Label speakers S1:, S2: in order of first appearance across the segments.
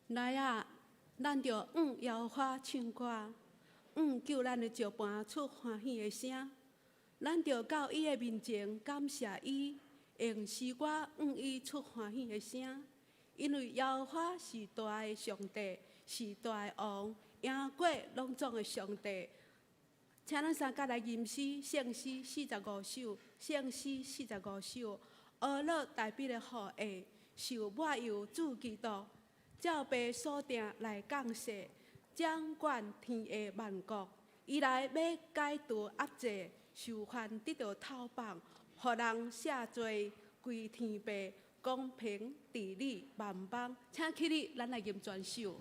S1: 来啊，咱着摇花唱歌，救咱的石盘出欢喜的声。咱着到伊的面前感谢伊，用诗歌伊出欢喜的声。因为摇花是大的上帝，是大的王，赢过拢总的上帝。请咱三甲来吟诗，圣诗45首，圣诗45首。俄勒代笔的护卫，受抹油主基督，照爸所定来降世，掌管天下万国。伊来要解除压制，受犯得到透放，互人赦罪，归天父，公平治理万邦。请起立，咱来吟全首。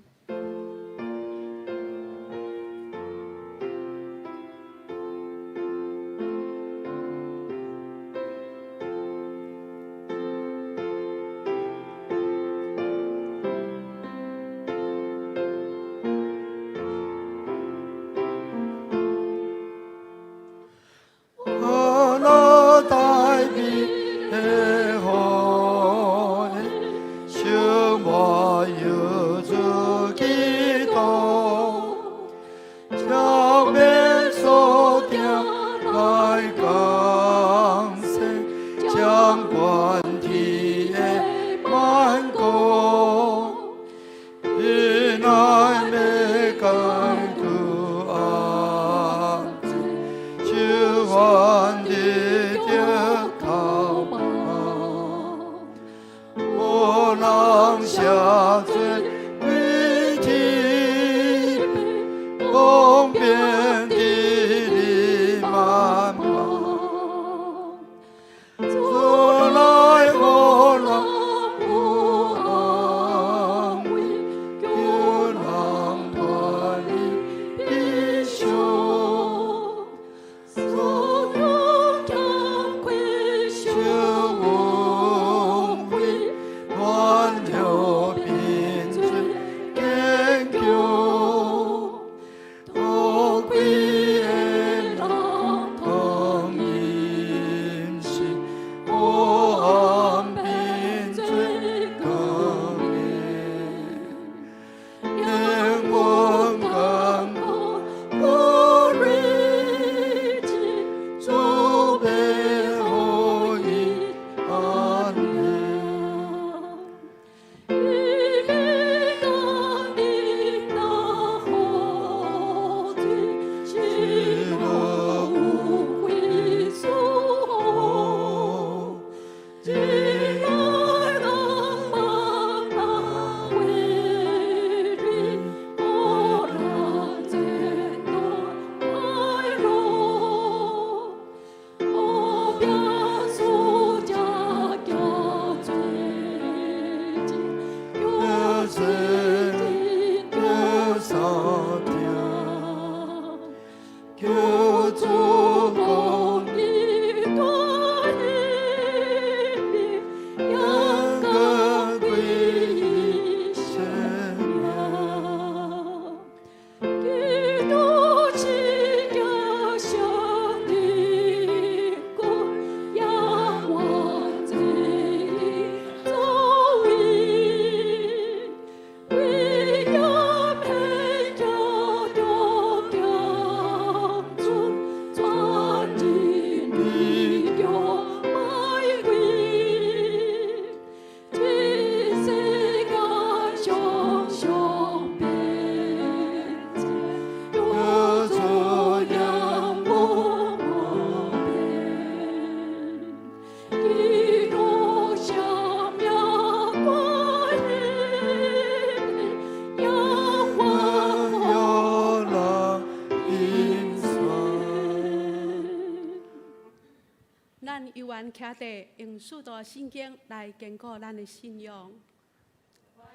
S1: 徛地用许多圣经来坚固咱的信仰。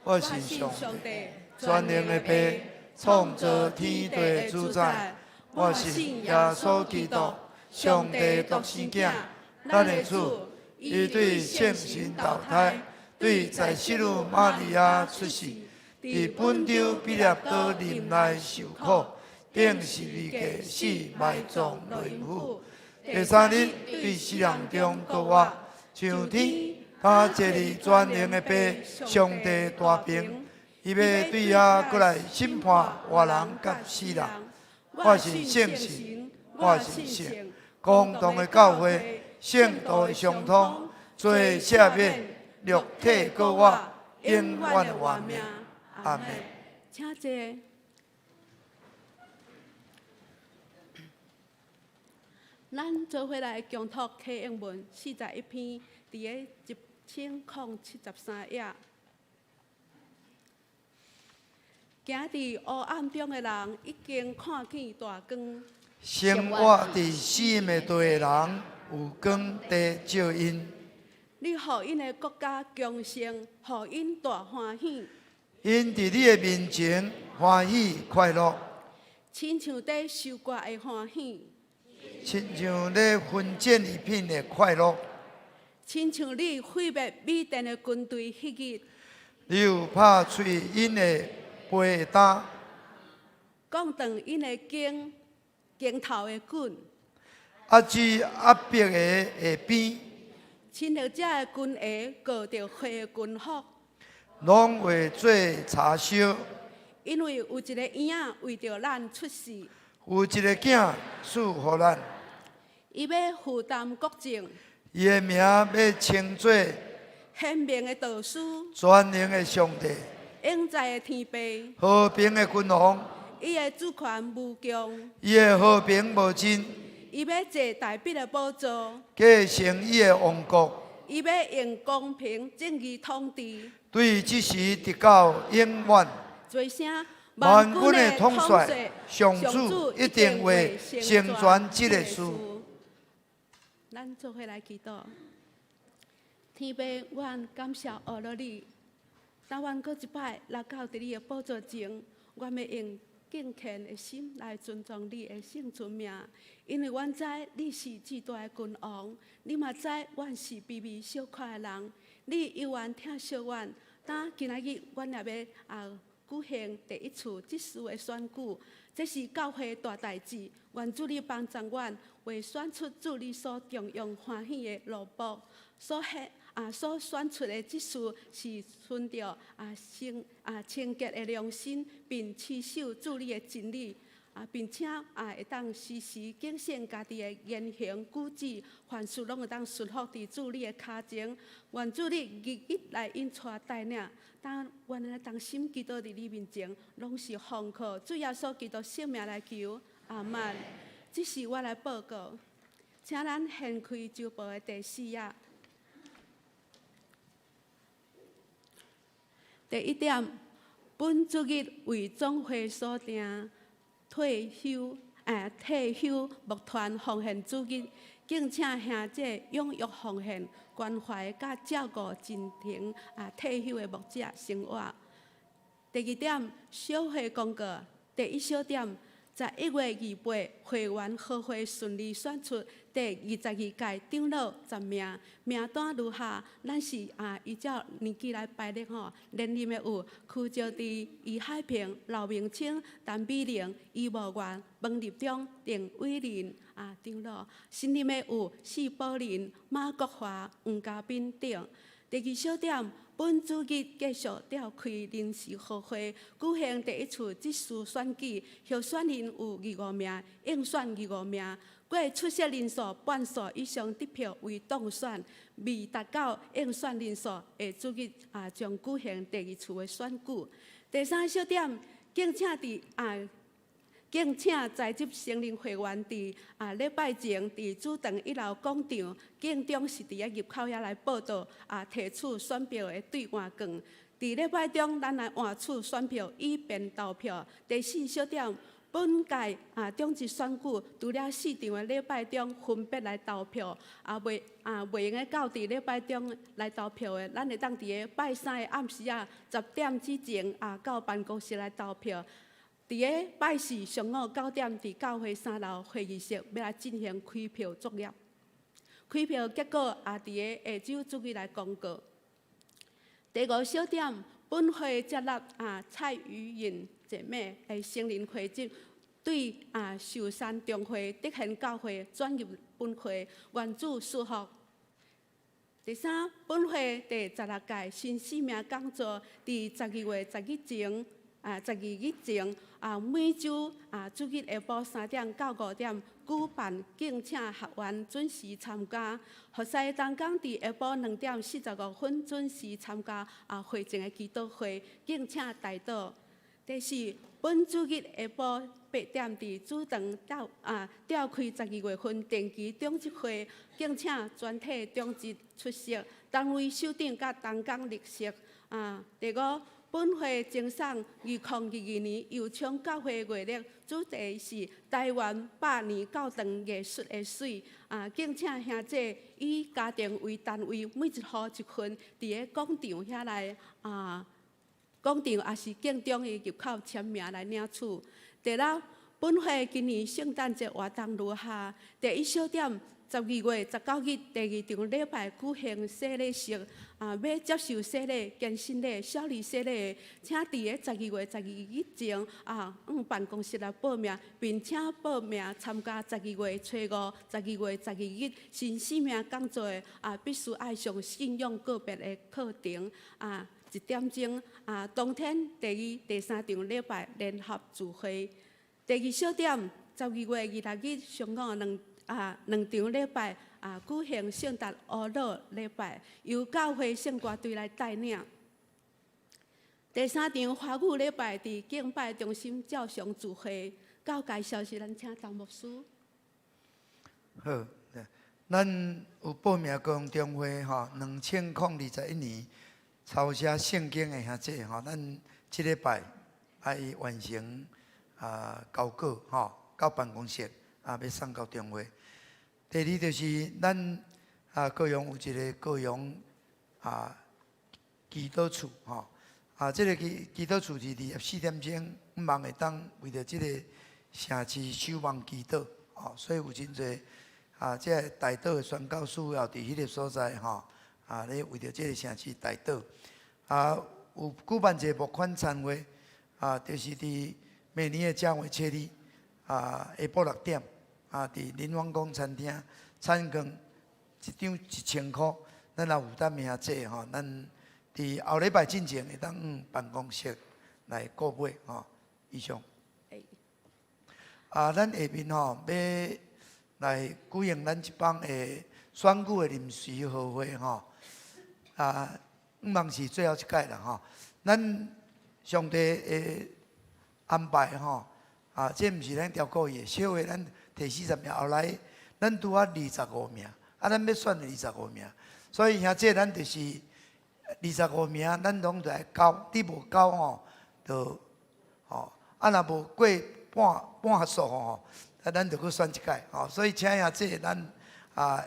S2: 我是上帝，全能的爸，创造天地的主宰。我信耶稣基督，上帝独生子，咱的主。伊对圣神投胎，对在世女玛利亚出世，伫本州比列岛林内受苦，顶十字架死，埋葬内府。第三日，对死人中复活，上天，他坐伫全能的爸，上帝大平，伊要对遐过来审判活人甲死人。我信圣神，我信圣，公同的教会，圣道的相通，罪赦免，肉体过我，永远的活命。阿门。
S1: 请坐。咱做伙来共读启应文41篇，伫个1073页。行伫黑暗中的人，已经看见大光。
S2: 生活伫死荫的地的人，有光在照因。
S1: 你互因的国家强盛，互因大欢喜。
S2: 因伫你的面前欢喜快乐，
S1: 亲像在收割的欢喜，
S2: 亲像咧分拣一品的快乐。
S1: 亲像你毁灭美甸的军队迄日，
S2: 你有拍碎因的杯的担，
S1: 讲断因的肩头的棍，
S2: 压制压迫的下边，
S1: 侵略者的军鞋裹着火的军服。
S2: 拢会做柴烧。
S1: 因为有一个婴仔为着咱出世，
S2: 有一个囝赐予咱，
S1: 伊要负担国政，
S2: 伊的名要称作
S1: 显明的导师，
S2: 全能的上帝，
S1: 永在的天父，
S2: 和平的君王。
S1: 伊的主权无穷，
S2: 伊的和平无尽，
S1: 伊要坐大笔的宝座，
S2: 继承伊的王国。
S1: 伊要用公平正义统治。
S2: 对即时直到永远。
S1: 做声
S2: 万军的统帅上主一定会成全这个事。
S1: 咱做伙来祈祷。天父，阮感谢学了你，当阮搁一摆来到伫你的宝座前，阮要用敬虔的心来尊重你的圣尊名，因为阮知你是至大的君王，你嘛知阮是微微小可的人，你犹原疼惜阮。当今仔日，阮也要举行第一次职事的选举，这是教会大代志。愿主你帮助阮，为选出主你所重用欢喜的路谱。所选出的职事是顺着清洁的良心，并持守主你的真理。并且会当时时警醒家己的言行举止，凡事拢会当顺服伫主你的脚前。愿主你日日来引带带领，阮的当心祈祷伫你面前，拢是奉靠主耶稣基督圣名来求。阿们。这是我来报告，请咱掀开周报的第4页。第1点，本主日为总会所定。退休牧团奉献主日，敬请兄姐踊跃奉献，关怀甲照顾真停退休的牧者生活。第2点，小会公告。第1小点，11月28会员好会顺利选出第22届长老10名，名单如下。咱是依照年纪来排列吼。连任的有区招埕、余海平、刘明清、陈美玲、余慕元、王立忠、郑伟林长老。新任的有施宝林、马国华、黄家斌等。第2小点，本主日继续召开临时好会，举行第1次职事选举，候选人有25名，应选25名。过出席人数半数以上得票为当选，未达到应选人数的主日将举行第2次的选举。第3小点，敬请在职成人会员伫礼拜前伫主堂1楼广场，敬中是伫入口遐来报到提取选票的兑换券。伫礼拜中，咱来换取选票以便投票。第4小点，本届中职选举除了4场的礼拜中分别来投票，袂用的到伫礼拜中来投票的，咱会当伫个拜3的暗时10点之前到办公室来投票。伫个拜4上午9点，伫教会3楼会议室要来进行开票作业。开票结果伫个下周主日来公告。第5小点，本会接纳蔡宇颖姐妹的成人会籍，对寿山中会德贤教会转入本会，愿主赐福。第三，本会第16届新生命讲座伫12月12日前每周主日下晡3点到5点举办，敬请学员准时参加。学使同工伫下晡2点45分准时参加会前的祈祷会，敬请台岛。第四，本主日下晡8点伫主堂召开12月份定期中职会，敬请全体中职出席，单位首长甲同工列席。第五，本会赠送2022年油厂教会月历，主题是台湾100年教堂艺术的水。敬请兄姐以家庭为单位，每一户一份，伫个广场遐来广场也是敬中的入口签名来领取。第六，本会今年圣诞节活动如下：第一小点，12月19日第2场礼拜举行洗礼式，要接受洗礼、健身礼、小儿洗礼的，请伫个12月12日前办公室来报名，并请报名参加12月初5、12月12日新生命讲座的必须爱上信仰个别的课程1点钟当天第2、第3场礼拜联合聚会。第二小点，12月26日上午2场礼拜举行圣诞乌老礼拜，由教会圣歌队来带领。第3场华语礼拜伫敬拜中心照常聚会。到介绍时，咱请陈牧师。
S2: 好，咱有报名高雄中会2021年抄写圣经的兄弟咱这礼拜爱完成交稿到办公室要送到中会。第二就是咱高雄有一个高雄祈祷处这个祈祷处是24点钟，毋忙会当为着这个城市守望祈祷所以有真侪这台岛的宣教师要伫迄个所在咧为着这个城市台岛有举办一个募款餐会就是伫每年的正月初2下晡6点伫林王宫餐厅餐券一张1000块，咱也有当名册咱伫后礼拜进前会当办公室来购买以上。咱下面要来举行咱一帮的选举的临时和会毋茫是最后一届啦咱上帝的安排这毋是咱调故意的，小的咱摕40名，后来咱拄啊25名，咱要选25名，所以兄弟咱就是25名，咱拢来交，你无交就若无过半数咱就去选一届所以请兄弟咱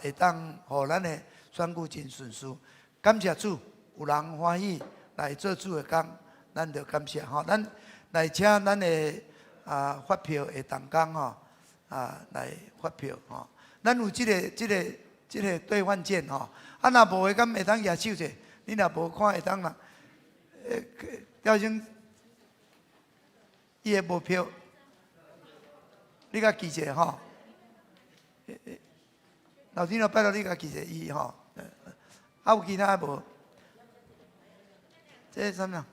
S2: 会当互咱的选举真顺遂。感谢主，有人欢喜来做主的工，咱就感谢咱来请咱的发票的同工来发票咱有这个兑换券若无的，敢会当举手者？你若无看会当啦，调成伊的无票，你甲记者老天若拜托你甲记者伊有其他无？这是啥物？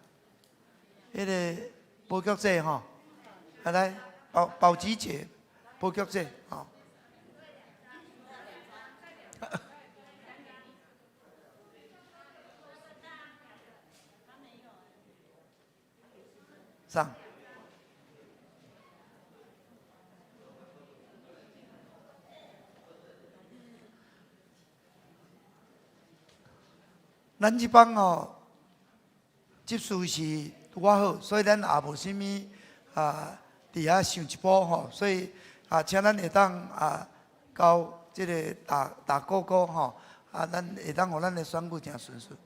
S2: 迄个保局者来保级者，保局者上。咱这帮技术是拄啊好，所以咱也无啥物伫遐想一步所以请咱会当交这个大哥哥咱会当互咱的选举诚顺遂。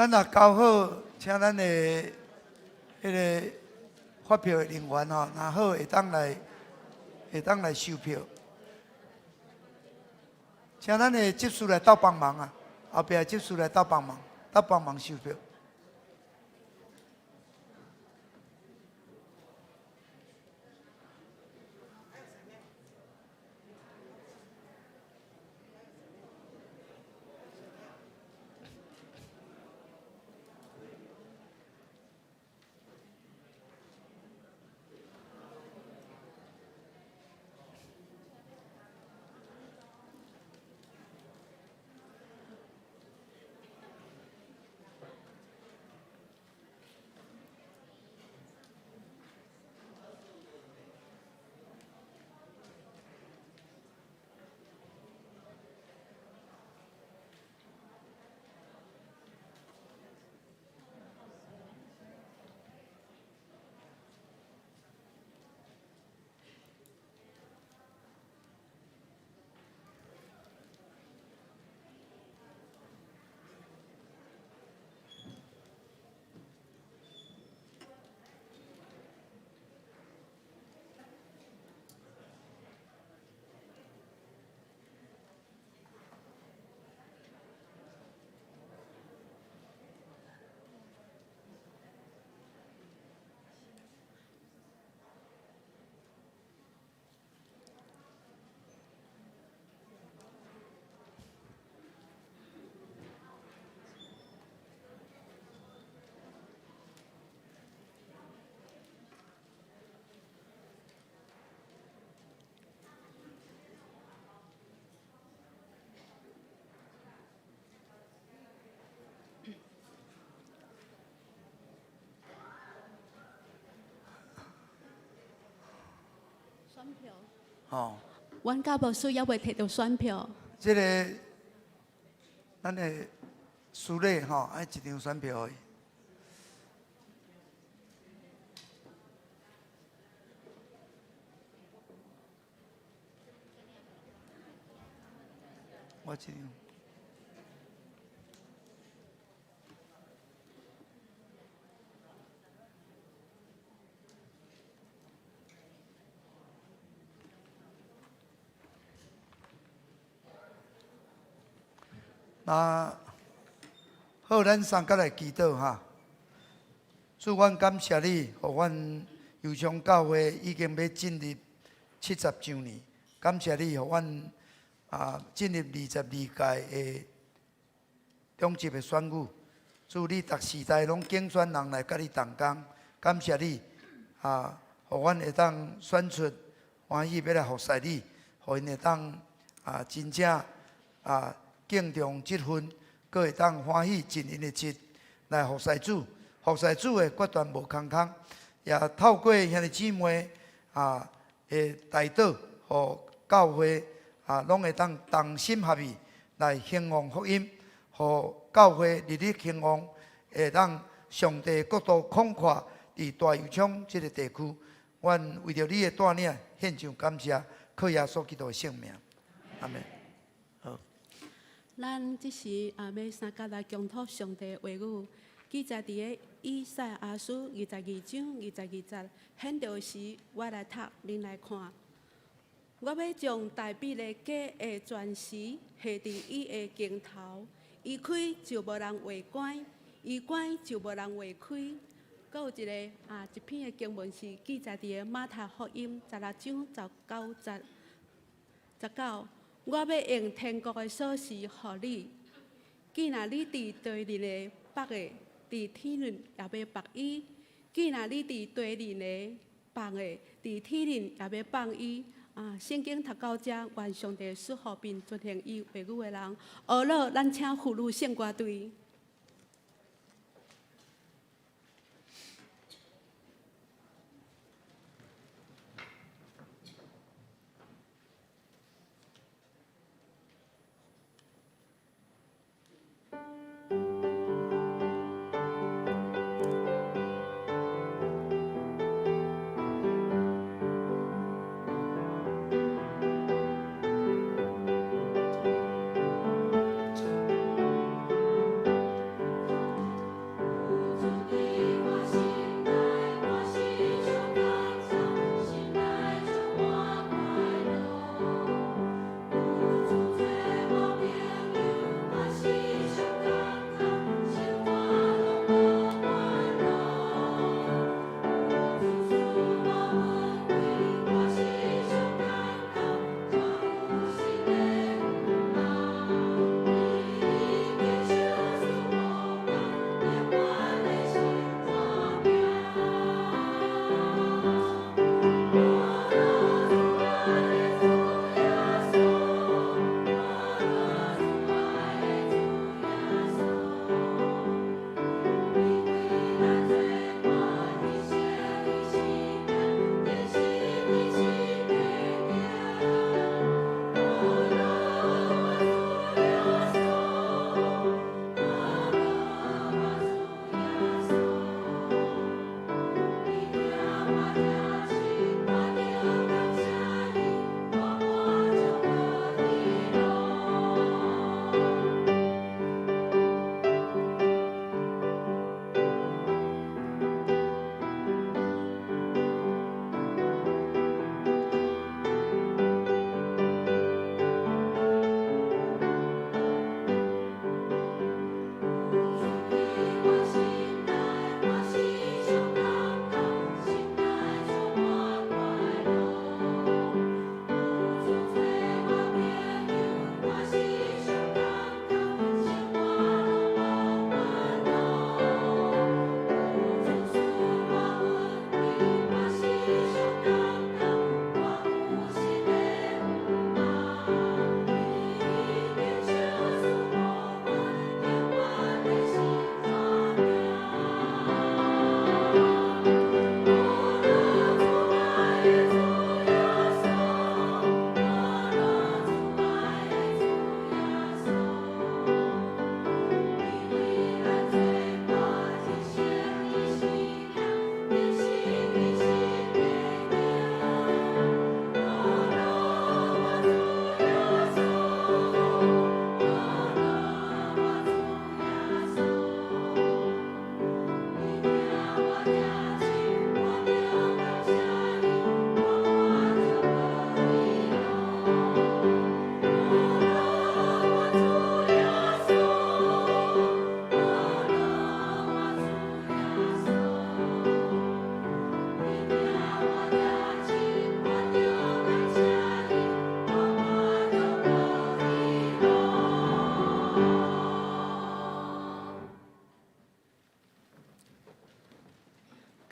S2: 咱若交好，请咱的迄个发票的人员吼，若好会当来收票。请咱的执事来斗帮忙啊！后壁的执事来斗帮忙收票。
S1: 选票。
S2: 吼，
S1: 阮甲无需要袂摕到选票。
S2: 这个咱的书类吼，爱一张选票而已。我这张。那好，咱三甲来祈祷哈。主，阮感谢你，互阮油厂教会已经要进入70周年。感谢你，互阮进入22届的中级的选举。主，你逐时代拢竞选人来甲你同工。感谢你互阮会当选出欢喜要来服侍你，互因会当真正敬重这份，佫会当欢喜尽因的职来服侍主。服侍主的决断无空空，也透过兄弟姊妹的带导，互教会拢会当同心合意来兴旺福音，互教会日日兴旺，会当上帝国度广阔伫大油厂这个地区。阮为着你的带领，献上感谢，靠耶稣基督的圣名，阿门。好。
S1: 咱即时要三甲来恭托上帝的话语，记载伫个以赛亚书22章22节，显着时我来读，恁来看。我要将大比的假的钻石下伫伊的镜头，伊开就无人话关，伊关就无人话开。阁有一篇的经文是记载伫个马太福音16章19。我要用天国的锁匙予你，既然你伫地人的北的，伫天人也要北伊；既然你伫地人的放的，伫天人也要放伊。圣经读到这，愿上帝赐福并遵行伊话语的人。学了，咱请妇女圣歌队。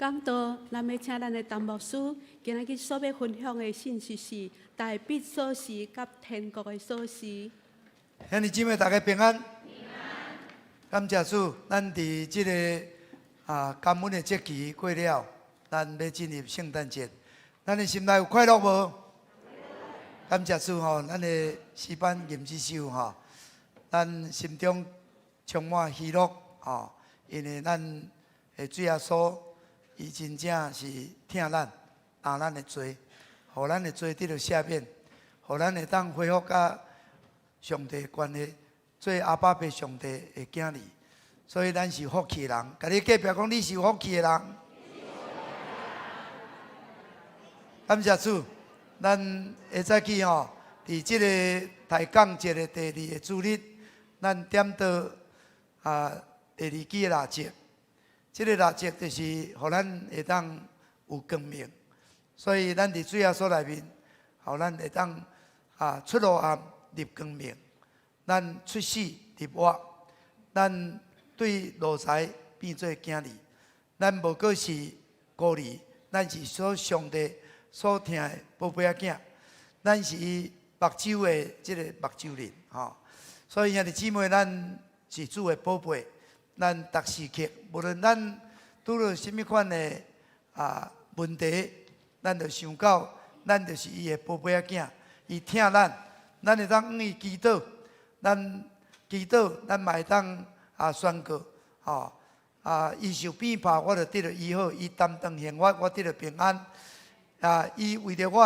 S1: 讲到，咱要请咱的陈牧师，今仔日所要分享的信息是大必锁匙甲天国的锁匙。
S2: 兄弟姊妹，大家平安。感谢主，咱伫即个感恩的节期过了，咱要进入圣诞节。咱的心内有快乐无？感谢主吼，咱的诗班吟这首吼，咱心中充满喜乐吼，因为咱的主耶稣。伊真正是疼咱，担咱的罪，互咱的罪得到赦免，互咱会当恢复甲上帝的关系，做阿爸爸上帝的囝儿。所以咱是有福气的人。甲你隔壁讲，你是有福气的人。感谢主，咱下早起吼，伫即个大港节的第2个主日，咱点到第2期的蜡烛。这个蜡烛就是，互咱会当有光明，所以咱伫主耶稣内面，互咱会当出黑暗入光明，咱出死入活，咱对路财变做囝儿，咱无过是孤儿，咱是上帝所疼的宝贝仔囝，咱是目睭的这个目睭人吼。所以兄弟姊妹，咱是主的宝贝。咱逐时刻，无论咱拄到什么款的问题，咱就想到，咱就是伊的宝贝仔囝，伊疼咱，咱会当向伊祈祷，咱祈祷，咱嘛会当宣告，吼伊受鞭打，我就得到医好；伊担当刑罚，我得到平安。伊为着我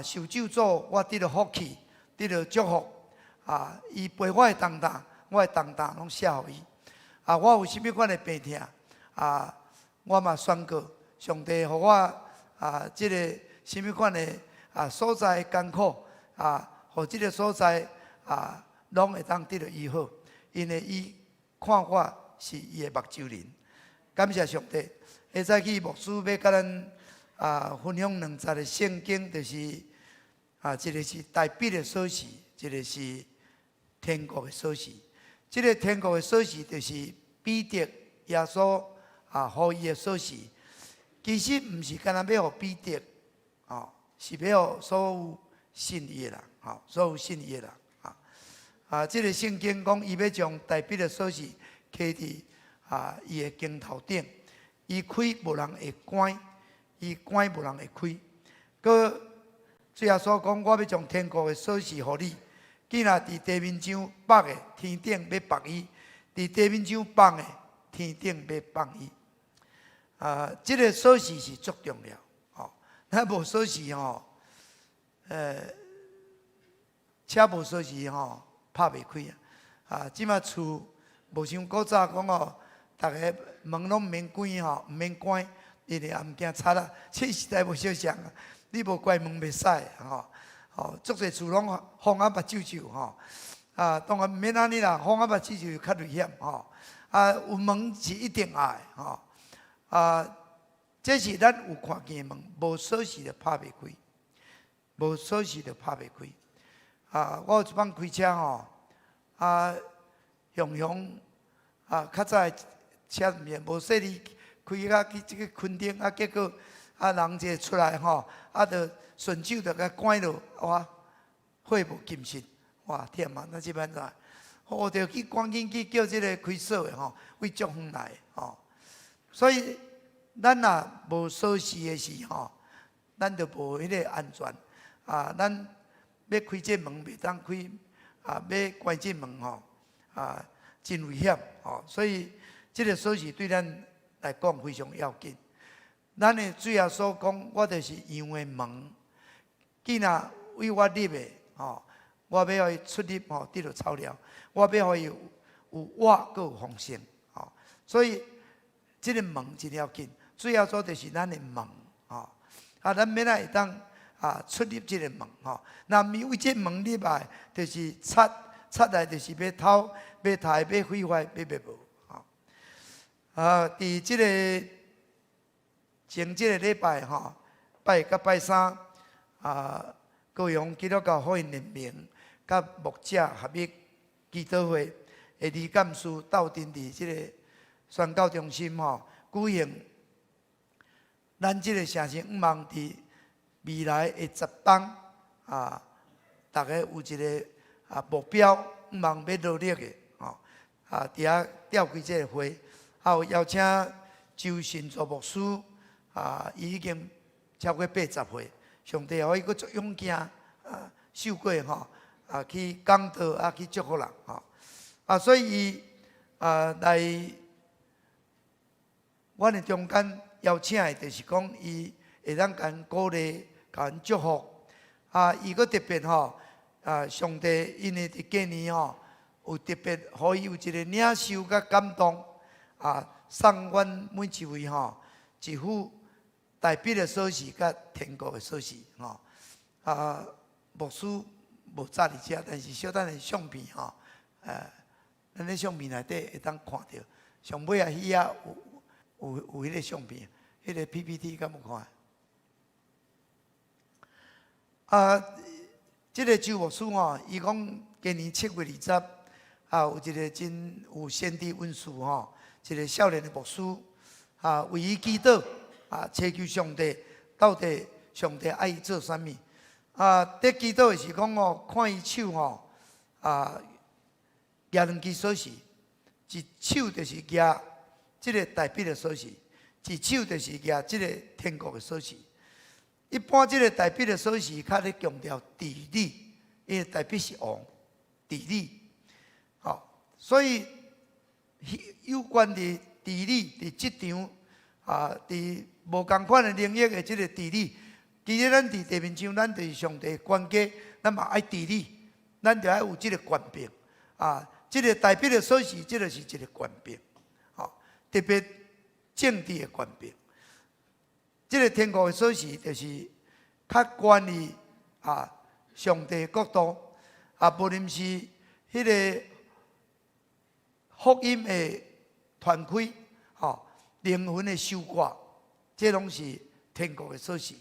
S2: 受咒诅，我得到福气，得到祝福。伊陪我的重担，我的重担拢卸互伊。我有甚物款的病痛，我嘛宣告，上帝互我即个甚物款的所在艰苦，互即个所在拢会当得到医好，因为伊看我是伊的目睭人。感谢上帝！下早起牧师要甲咱分享2节的圣经，就是一个是大笔的锁匙，一个是天国的锁匙。这个天国的锁匙就是彼得耶稣予伊的锁匙。其实毋是干那要予彼得，是要予所有信伊的人，所有信伊的人。这个圣经讲，伊要将大笔的锁匙摕伫伊的肩头顶，伊开无人会关，伊关无人会开。佮主耶稣讲，我要将天国的锁匙予你。既然伫地面上放的，天顶要放伊；伫地面上放的，天顶要放伊。这个锁匙是足重要。咱无锁匙车无锁匙拍袂开即马厝无像古早讲逐个门拢毋免关毋免关，因为也毋惊贼啦。这实在无小想你无关门袂使足侪厝拢风啊目睭睭当然毋免安尼啦，风啊目睭睭较危险有门是一定爱这是咱有看见的门，无锁匙就拍袂开，无锁匙就拍袂开我有一摆开车雄雄较早车面无细哩，开到去即个垦丁结果人一个出来就顺手就甲关落，火无禁心，忝那即摆怎？就去赶紧去叫即个开锁的为足远来所以咱若无锁匙的时咱就无迄个安全咱要开这门袂当开要关这门真危险所以这个锁匙对咱来讲非常要紧。咱的主耶稣讲，我就是羊的门。既然为我立的我要予伊出入得到草料，我要予伊有活，阁有丰盛所以这个门真要紧。主耶稣就是咱的门咱免会当出入这个门若毋为这门入来，就是贼来就是要偷、要杀、要毁坏、要灭无伫这个前这个礼拜拜甲拜三高雄基督教福音联盟甲牧者合一祈祷会的李干事斗阵伫这个宣教中心举行咱即个城市望伫未来的10冬大家有一个目标，望要努力的伫遐召开这个会，有邀请周信作牧师伊已经超过80岁，上帝互伊阁足勇敢受过去讲道去祝福人所以伊来阮的中间邀请的，就是讲伊会当甲因鼓励、甲因祝福伊阁特别上帝因为伫过年有特别，互伊有一个领受甲感动送阮每一位一副台北的锁匙甲天国的锁匙牧师无早伫遮，但是小等的相片咱咧相片内底会当看到，上尾迄有迄个相片，迄个 PPT 敢有看？即个周牧师伊讲今年7月20有一个真有先知温数一个少年的牧师为伊祈祷祈求上帝，到底上帝爱伊做啥物？在祈祷的是讲看伊手举2支锁匙，一手就是举即个台北的锁匙，一手就是举即个天国的锁匙。一般即个台北的锁匙较咧强调地理，因为台北是王，地理。所以有关的地理，伫即场伫无共款的领域的即个地理，其实咱伫地面上，咱就是上帝管家，咱嘛爱地理，咱就爱有即个权柄即个台北的锁匙，即就是一个权柄特别政治的权柄。即个天国的锁匙，就是较关于上帝的国度无论是迄个福音的传开灵魂的收割，这拢是天国的锁匙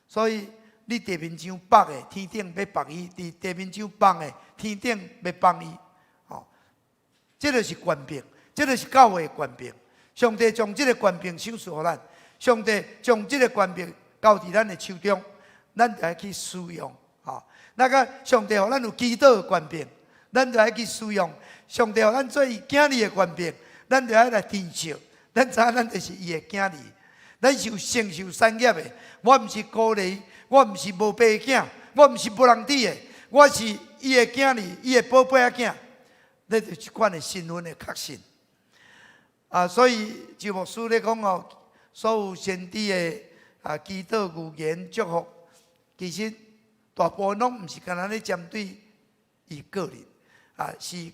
S2: 所以你地面上放的，天顶要放伊；伫地面上放的，天顶要放伊这就是权柄，这就是教会的权柄。上帝将这个权柄赏赐予咱，上帝将这个权柄交伫咱的手中，咱就要去使用那个上帝予咱有祈祷的权柄，咱就要去使用。上帝予咱做伊囝儿的权柄，咱就要来珍惜。咱知影咱就是伊的囝儿，咱是有承受产业的。我毋是孤儿，我毋是无爸囝，我毋是无人知的，我是伊的囝儿，伊的宝贝仔囝。那就是一款的身份的确信所以周牧师咧讲所有先知的祈祷、预言、祝福，其实大部分拢毋是干那咧针对伊个人是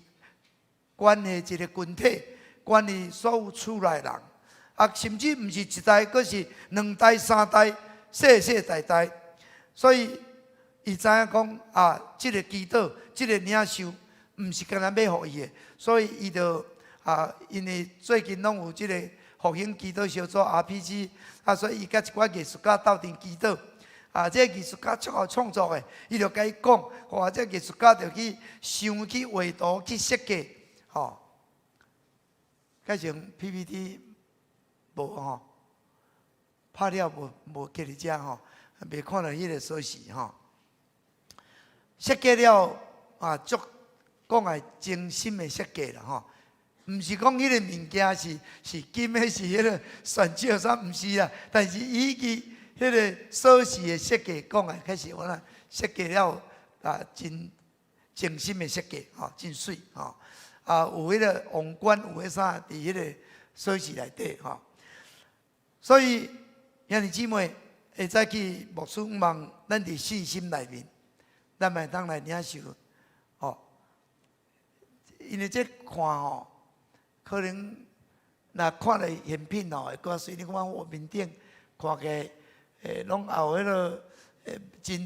S2: 关系一个群体，关系所有厝内人甚至毋是一代，阁是2代、3代、世世代代。所以伊知影讲即个祈祷、即个领受。毋是干那要互伊的，所以伊就因为最近拢有即个复兴祈祷小组 RPG 所以伊甲一寡艺术家斗阵祈祷这个艺术家足好创作的，伊就甲伊讲，这个艺术家就去想、去画图、去设计改成 PPT 无拍了无记伫遮袂看到迄个锁匙设计了足。讲的精心的设计啦毋是讲迄个物件是金的，是迄个选少啥，毋是啦。但是伊迄个锁匙的设计，讲的开始我设计了真精心的设计真水有迄个王冠，有迄啥伫迄个锁匙内底所以兄弟姊妹会再去牧师望咱伫信心内面，咱嘛当来领受因为这看可能若看了赝品会搁随你看我面顶看起来拢也有迄落真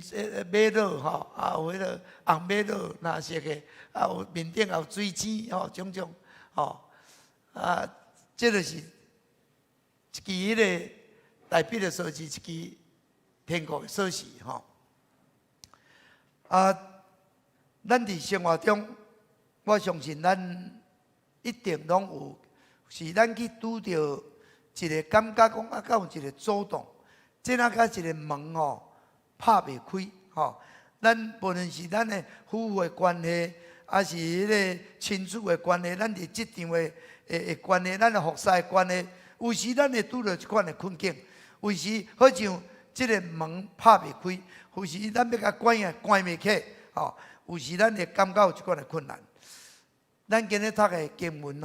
S2: 马路有迄落红马路蓝色的，有面顶也有水晶种种这就是一支迄个台北的锁匙，一支天国的锁匙咱伫生活中。我相信咱一定拢有，是咱去拄着一个感觉讲啊，敢有一个阻挡，即那甲一个门拍袂开咱无论是咱的夫妇的关系，还是迄个亲子的关系，咱伫职场的关系，咱的服侍的关系，有时咱会拄着即款的困境，有时好像即个门拍袂开，有时咱要甲关袂起有时咱会感觉有即款的困难。咱今日读的经文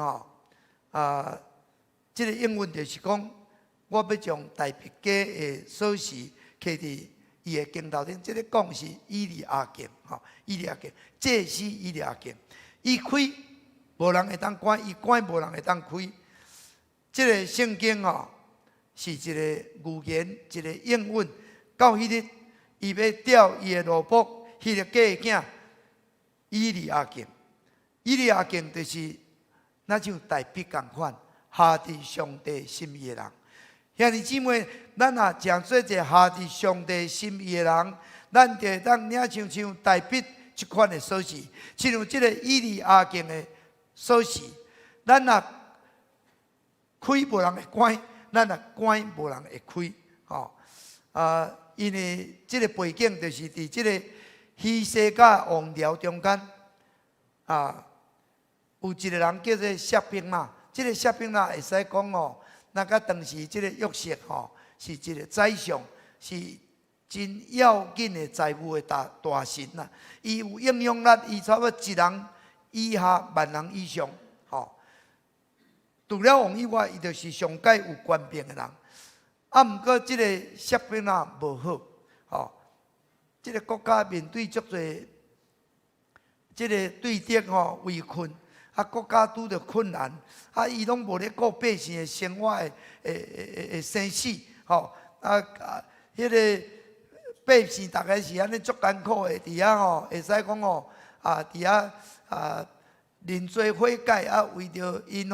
S2: 即个英文就是讲，我要将大别家的锁匙摕伫伊的镜头顶。即个讲是以利亚镜以利亚镜，这是以利亚镜。伊开无人会当关，伊关无人会当开。即个圣经是一个语言，一个应允。到迄日，伊要调伊的奴仆，迄个家的囝以利亚镜。以利亚镜就是那像大笔共款，下伫上帝心意的人。兄弟姊妹，咱若诚做一个下伫上帝心意的人，咱就会当领像大笔即款的锁匙，亲像即个以利亚镜的锁匙。咱若开无人会关，咱若关无人会开。因为即个背景就是伫即个希西甲王朝中间有一个人叫做谢宾纳。即个谢宾纳会使讲那甲当时即个约瑟是一个宰相，是真要紧的财务的大神呐。伊有影响力，伊差不多一人以下，万人以上除了王以外，伊就是上界有权柄的人。毋过即个谢宾纳无好即个国家面对足侪即个对敌围困。国家拄着困难，伊拢无咧顾百姓的生活的生死，迄个百姓大概是安尼足艰苦的，伫遐会使讲伫遐人做火解，为着因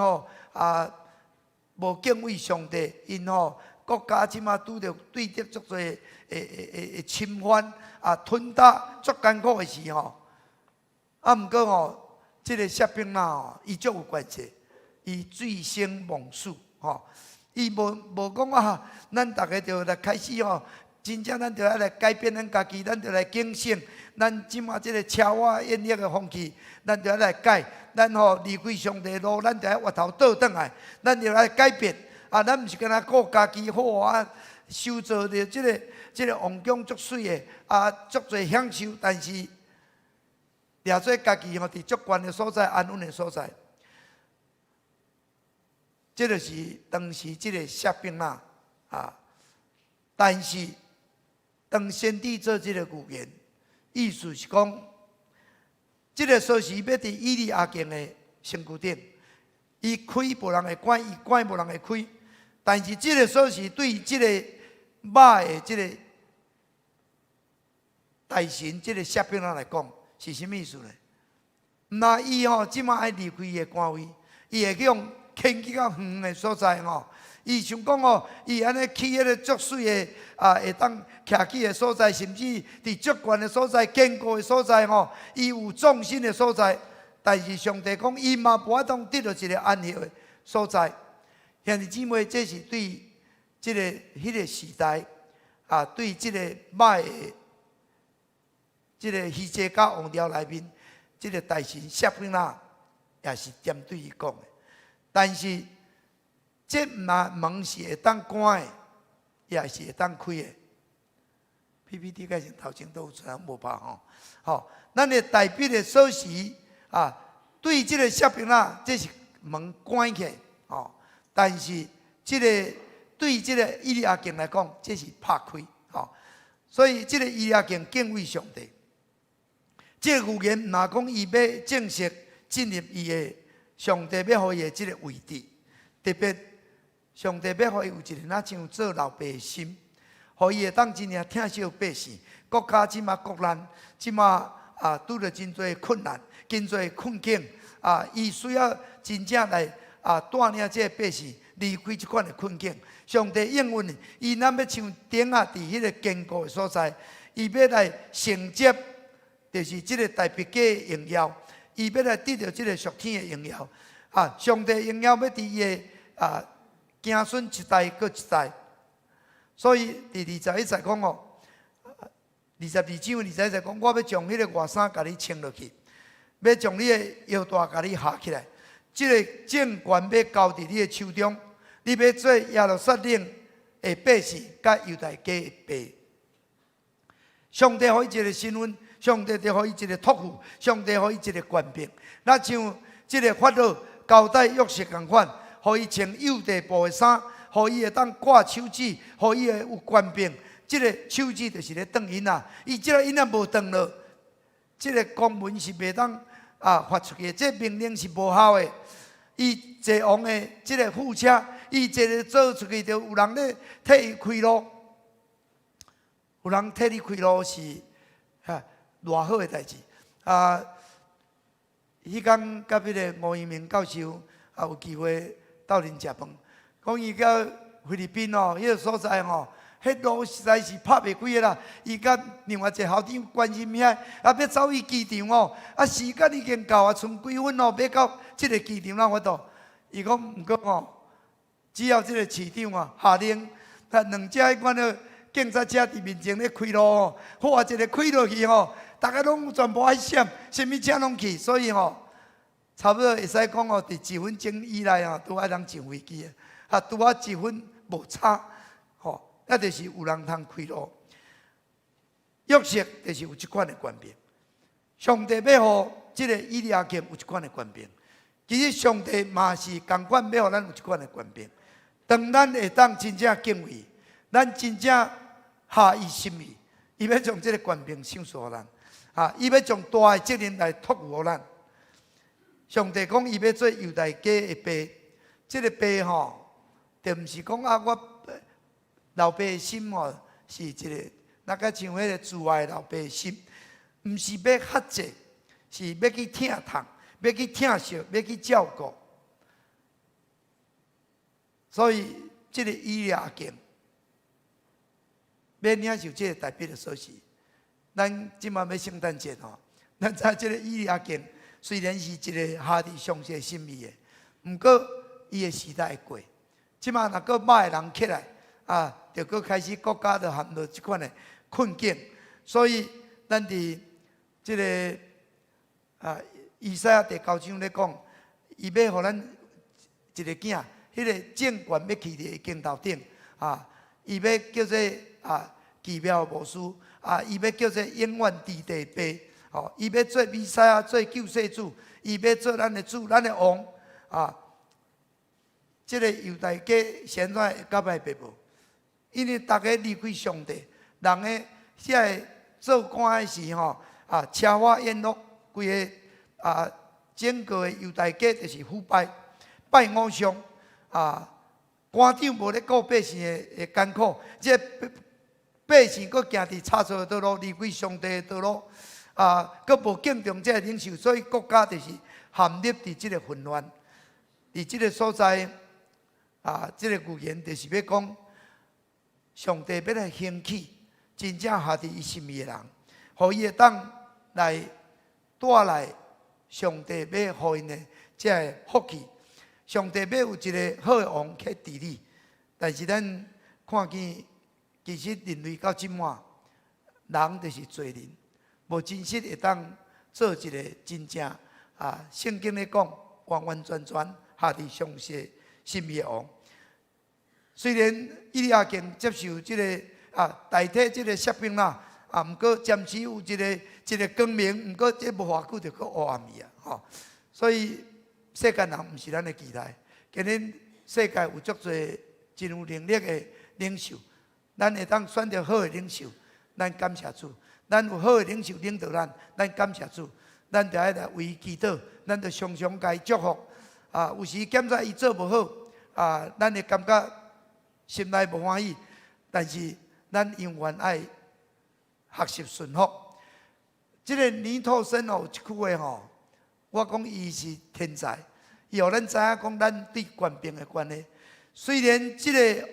S2: 无敬畏上帝，因国家即马拄着对敌足侪侵犯吞打足艰苦的时毋过即个谢宾纳伊足有关系，伊醉生梦死伊无讲咱大家就来开始真正咱就要来改变咱家己，咱就来警醒，咱即马即个车瓦烟烈的风气，咱就要来改，咱离开上帝路，咱就要回头倒转来，咱就来改变咱毋是干那顾家己好受造着即个王宫足水的足侪享受，但是掠做家己伫足悬的所在、安稳的所在，这就是当时即个谢宾纳但是当先知做即个预言，意思是讲，即个锁匙要伫以利亚镜的身躯顶，伊开无人会关，伊关无人会开。但是即个锁匙对即个肉的即个大神，即个谢宾纳来讲。是啥物意思呢？那伊即马爱离开伊的官位，伊会去迁去较远的所在伊想讲伊安尼去迄个足水的会当徛起的所在，甚至伫足悬的所在、坚固的所在伊有重心的所在。但是上帝讲，伊嘛无法当得到一个安息的所在。兄弟姊妹，这是对即个迄个时代对即个歹的。即个希西家王朝内面，即个大神谢宾纳也是针对伊讲的。但是，这门是会当关的，也是会当开的。PPT 改成头前都有出来，无怕咱的大笔的锁匙对即个谢宾纳，这是门关起但是，即个对即个以利亚镜来讲，这是拍开所以，即个以利亚镜敬畏上帝。这个预言若讲伊要正式进入伊的上帝要予伊的这个位置，特别上帝要予伊有一个像做老爸的心，予伊会当真正疼惜百姓。国家即马国难，即马拄着真多困难，真多困境伊需要真正来带领这个百姓离开这款的困境。上帝应允伊，咱要像顶伫迄个坚固的所在，伊要来承接。就是即个大别家的荣耀，伊要来得到即个属天的荣耀。上帝荣耀要伫伊的子孙一代搁一代。所以第21节讲哦，22章21节讲，我要将迄个外衫甲你穿落去，要将你的腰带甲你下起来。这个政权要交伫你的手中，你要做耶路撒冷的百姓，甲犹大家的爸。上帝给伊一个身份，上帝就给伊一个托付，上帝给伊一个权柄。那像这个法老交代约瑟同款，给伊穿犹大部的衫，给伊会当挂手指，给伊会有权柄。这个手指就是咧转因啊，伊这个因啊无转落，这个公文是袂当发出去，这命令是无效的。伊坐王的这个副车，伊坐咧走出去，就有人咧替伊开路。有人替你开路是偌好的代志迄天甲迄个吴一鸣教授有机会斗阵食饭，讲伊到菲律宾哦，迄个所在吼，迄路实在是拍袂开啦。伊甲另外一个校长关心遐，要走去机场哦，时间已经到剩几分哦，要到即个机场哪法度？伊讲毋过哦，只要即个市长下令，2只迄款的警察车伫面前咧开路哦，好一个开落去吼，大家拢全部爱闪，什么车拢去，所以吼，差不多会使讲哦，伫1分钟以内啊，都爱人上飞机拄啊1分无差，吼，那就是有人通开路。约瑟就是有即款的权柄，上帝要互即个以利亚敬有即款的权柄，其实上帝嘛是共款要互咱有即款的权柄。当咱会当真正敬畏，咱真正下伊心意，伊要将即个权柄赏赐互咱，伊要将大的责任来托付互咱。上帝讲，伊要做犹大家的爸，即个爸吼，就毋是讲我老爸的心吼是一个，那个像迄个自爱老爸的心，毋是要克制，是要去疼痛，要去疼惜，要去照顾。所以，即个以利亚敬。要领受这个代表的所是，咱即马要圣诞节吼，咱知这个以利亚敬虽然是一个下伫上帝心意的，毋过伊的时代会过。即马若个歹的人起来就搁开始国家就陷入即款的困境。所以咱伫即个以赛亚第9章咧讲，伊要互咱一个囝，迄个政权要去伫镜头顶伊要叫做奇妙无私伊要叫做永远伫地爸伊要做弥赛亚，做救世主，伊要做咱的主，咱的王这个犹大家现在会甲歹爸无？因为大家离开上帝，人的遐个做官的时吼车花烟落，规个整个的犹大家就是腐败，拜偶像官长无咧顾百姓的艰苦，这百姓佫行伫差错的道路，离开上帝的道路佫无敬重这个领袖，所以国家就是陷入伫即个混乱。伫即个所在即个语言就是要讲，上帝要来兴起真正下伫伊心意的人，互伊会当来带来上帝要互因的这个福气。上帝要有一个好的王去治理，但是咱看见，其实人类到即满，人就是罪人，无真实会当做一个真正圣经咧讲完完全全下伫上帝心意的王。虽然以利亚敬接受即个代替即个锡兵啦，毋过暂时有一个光明，毋过这无偌久就搁黑暗去所以世间人毋是咱的期待。今日世界有足侪真有能力的领袖，咱会当选择好的领袖，咱感谢主；咱有好的领袖领导咱感谢主。咱就爱来为伊祈祷，咱就常常甲伊祝福。有时检查伊做无好，咱会感觉心内无欢喜，但是咱永远爱学习顺服。这个尼托生有一句话吼，我讲伊是天才，伊互咱知影讲咱对权柄的关系。虽然这个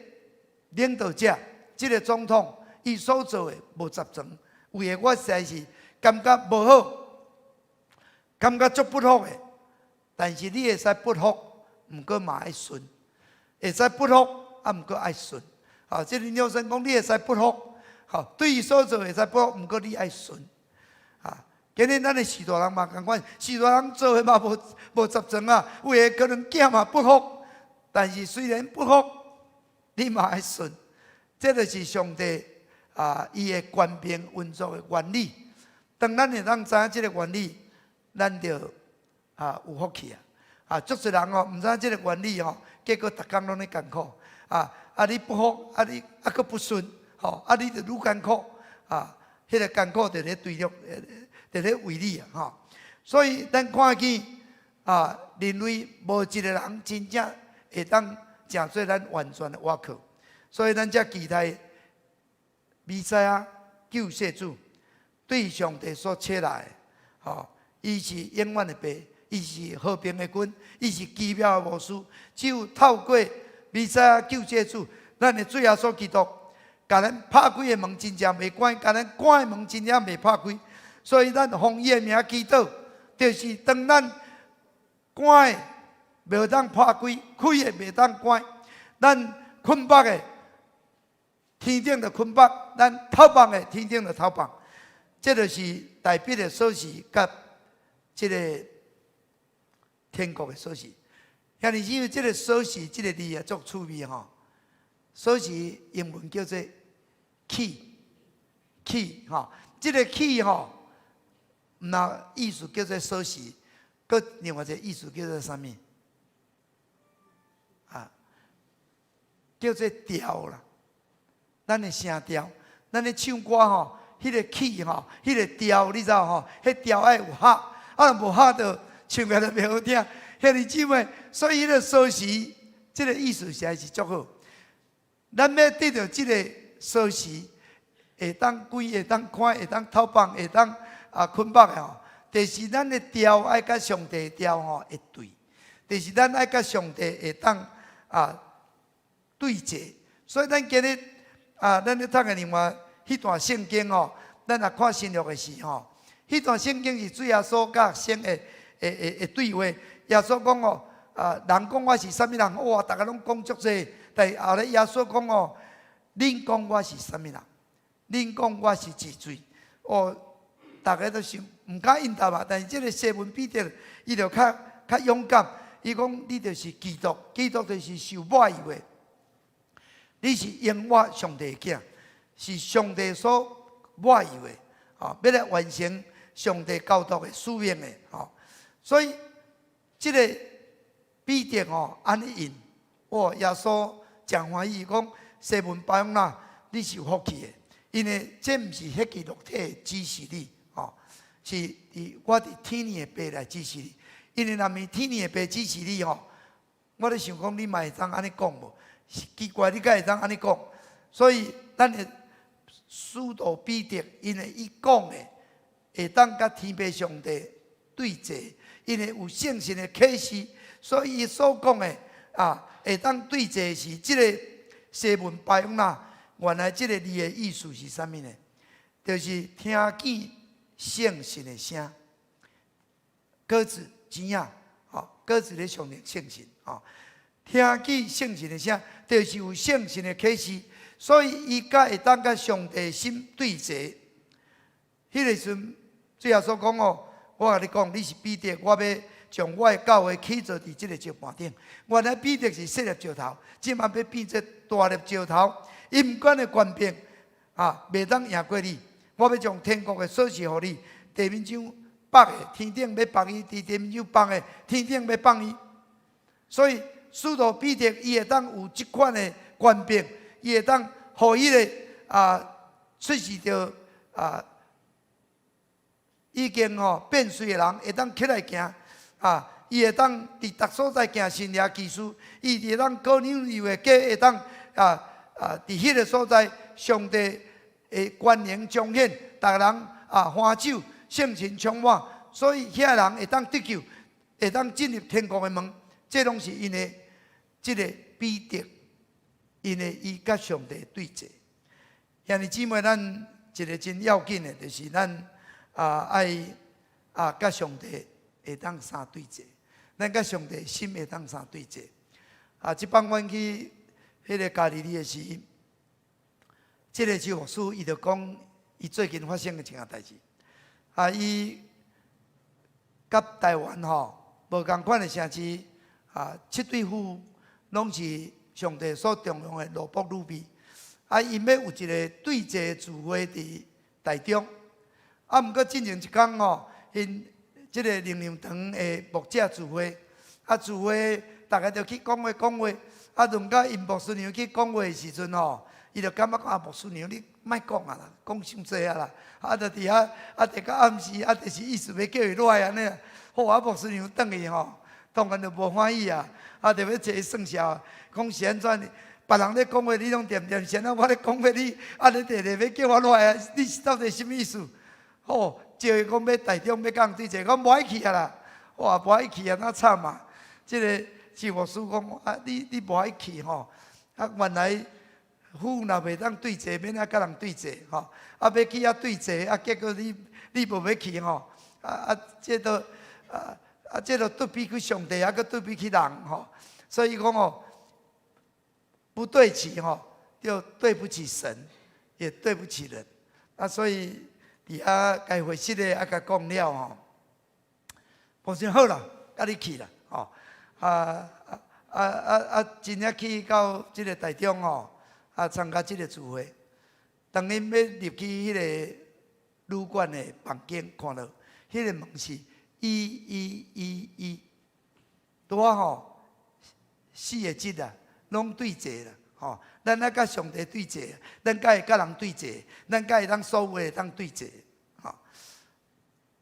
S2: 领导者、这个总统，伊所做的无十全，有的我实在是感觉无好，感觉足不服的。但是你会使不服，毋过嘛爱顺，会使不服，啊，毋过爱顺。啊，即个鸟神讲，你会使不服，好，对伊所做会使不服，毋过你爱顺。啊，今日咱的士大人嘛共款，士大人做的嘛无十全啊，有诶可能囝嘛不服，但是虽然不服，你嘛爱顺。这就是上帝伊的权柄运作的原理。当咱会当知影即个原理，咱就有福气啊！足侪人毋知影即个原理结果逐工拢咧艰苦你不服你佫不顺你就愈艰苦迄个艰苦就咧对立，就咧为你所以咱看见人类无一个人真正会当成做咱完全的倚靠，所以咱才期待弥赛亚救世主对上帝所切来的伊是永远的爸，伊是和平的君，伊是奇妙的牧师。只有透过弥赛亚救世主，咱的主耶稣基督，甲咱拍开的门真正袂关，甲咱关的门真正袂拍开。所以咱奉伊的名祈祷，就是当咱关的袂当拍开，开的袂当关，咱捆绑的天顶的捆绑，咱头绑的天顶的头绑。这就是代表的锁匙，甲这个天国的锁匙。遐尼因为这个锁匙，这个字足趣味锁匙英文叫做 key 这个 key 那意思叫做锁匙，佮另外一个意思叫做啥物叫做调啦。咱的声调，咱的唱歌迄个 key 迄个调，你知道迄调爱有合，无合就唱起来袂好听。兄弟姊妹，所以迄个锁匙，这个意思实在是足好。咱要得到这个锁匙，会当开，会当开，会当偷绑，会当捆绑的就是咱的调爱甲上帝调会对，就是咱爱甲上帝会当对齐。所以咱今日咱咧读的另外迄段圣经咱若看新约的时迄段圣经是主耶稣甲神的对话。耶稣讲人讲我是啥物人，哇，大家拢讲足济。但是后来耶稣讲恁讲我是啥物人？恁讲我是治罪。大家都想唔敢应答嘛。但是这个西门彼得，伊就较勇敢。伊讲你就是基督，基督就是受抹油的。你是永活上帝的囝，是上帝所抹油的要来完成上帝教导的使命的所以这个彼得安尼应，耶稣真欢喜，讲西门巴拥纳，你是有福气的，因为这毋是迄个肉体指示你是我伫天灵的爸来指示你。因为若是天灵的爸指示你我咧想讲你嘛会当安尼讲无？奇怪，你敢会当安尼讲？所以咱的使徒彼得，因为伊讲的会当甲天父上帝对齐，因为有圣神的启示，所以伊所讲的会当对齐是即个西门巴拥纳。原来即个字的意思是啥物呢？就是听见圣神的声，鸽子钱鸽子咧上面圣神听见圣神的声，就是有圣神的启示，所以伊才会当甲上帝心对齐。迄个时阵，主耶稣讲我甲你讲，你是彼得，我要将我的教会起造伫即个石盘顶。原来彼得是细粒石头，即马要变做大粒石头。伊毋管的权柄袂当赢过你。我要将天国的锁匙互你，地面上放的天顶要放伊，地面上放的天顶要放伊。所以使徒彼得伊会当有即款的权柄，伊会当互伊个出世着已经变衰的人会当起来行伊会当伫逐所在行神业奇事，伊会当高牛油的家会当伫迄个所在，上帝的权能彰显，逐个人欢手圣神充满，所以遐人会当得救，会当进入天国的门。这拢是因为这个彼得，因为伊甲上帝对齐。兄弟姊妹，咱一个真要紧的，就是咱爱甲上帝会当相对齐，咱甲上帝心会当相对齐。即摆阮去迄个家里的时，即个周牧师伊就讲，伊最近发生的一件代志。伊甲台湾无共款的城市七对夫拢是上帝所重用的罗卜女婢。因要有一个对祭聚会伫台中。毋过进前一天因即个灵粮堂的牧者聚会，聚会大家就去讲话，轮到因牧师娘去讲话的时阵伊就感觉牧师娘你莫讲啦，讲伤济啦，就伫遐伫到暗时就是意思要叫伊来安尼。好牧师娘转去当然就无欢喜就要坐伊算账，讲是安怎？别人咧讲话你拢点先我咧讲话你你要叫我来你是到底什么意思？叫伊讲要台中要讲对者，我无爱去啦。无爱去哪惨啊！即个周牧师讲你无爱去原来夫若袂当对者，免甲人对者要去对者结果你无要去这都对比起上帝，搁对比起人所以讲不对齐就对不起神，也对不起人。所以伫该会室的甲讲了我说好啦，甲你去啦真正去到即个台中参加即个聚会。当因要入去迄个旅馆的房间，看到迄个门是111，拄4个字拢对坐啦咱甲上帝对坐，咱甲会甲人对坐，咱甲会当所有会当对坐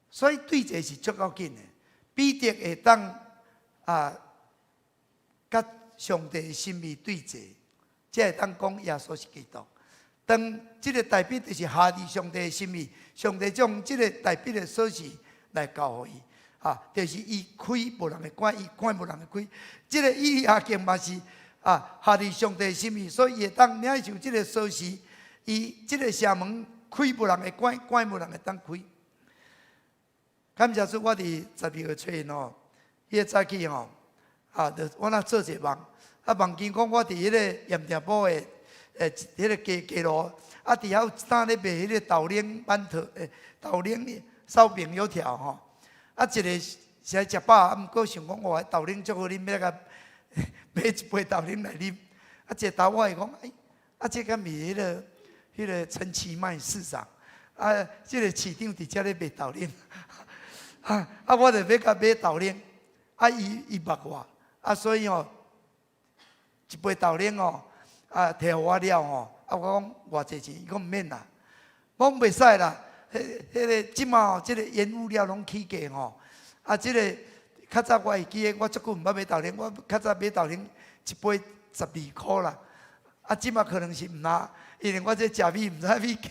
S2: 所以对坐是足够紧的。彼得会当甲上帝的心意对坐，才会当讲耶稣是基督。当即个代笔就是下伫上帝的心意，上帝将即个代笔的锁匙来交互伊就是伊开无人会关，伊关无人会开。即个以利亚敬嘛是下伫上帝的心意，所以伊会当领受即个锁匙，伊即个城门开无人会关，关无人会当开。感谢主，我伫12月初迄个早起就我若做一个梦，梦见讲我伫迄个盐埕埔的迄个街路伫遐有一摊咧卖迄个豆奶馒头豆奶烧饼油条一个是来食饱，毋过想讲哇豆奶足好啉，要甲买一杯豆奶来啉。一个头我会讲这敢是迄个陈其迈市长这个市长伫遮咧卖豆奶我就要甲买豆奶伊捌我所以一杯豆奶摕互我了我讲偌济钱，伊讲毋免啦，我讲袂使啦。迄个即马即个原物料拢起价即个较早我会记得，我足久毋捌买豆奶，我较早买豆奶一杯12箍啦。即马可能是毋拿，因为我这食米毋知米价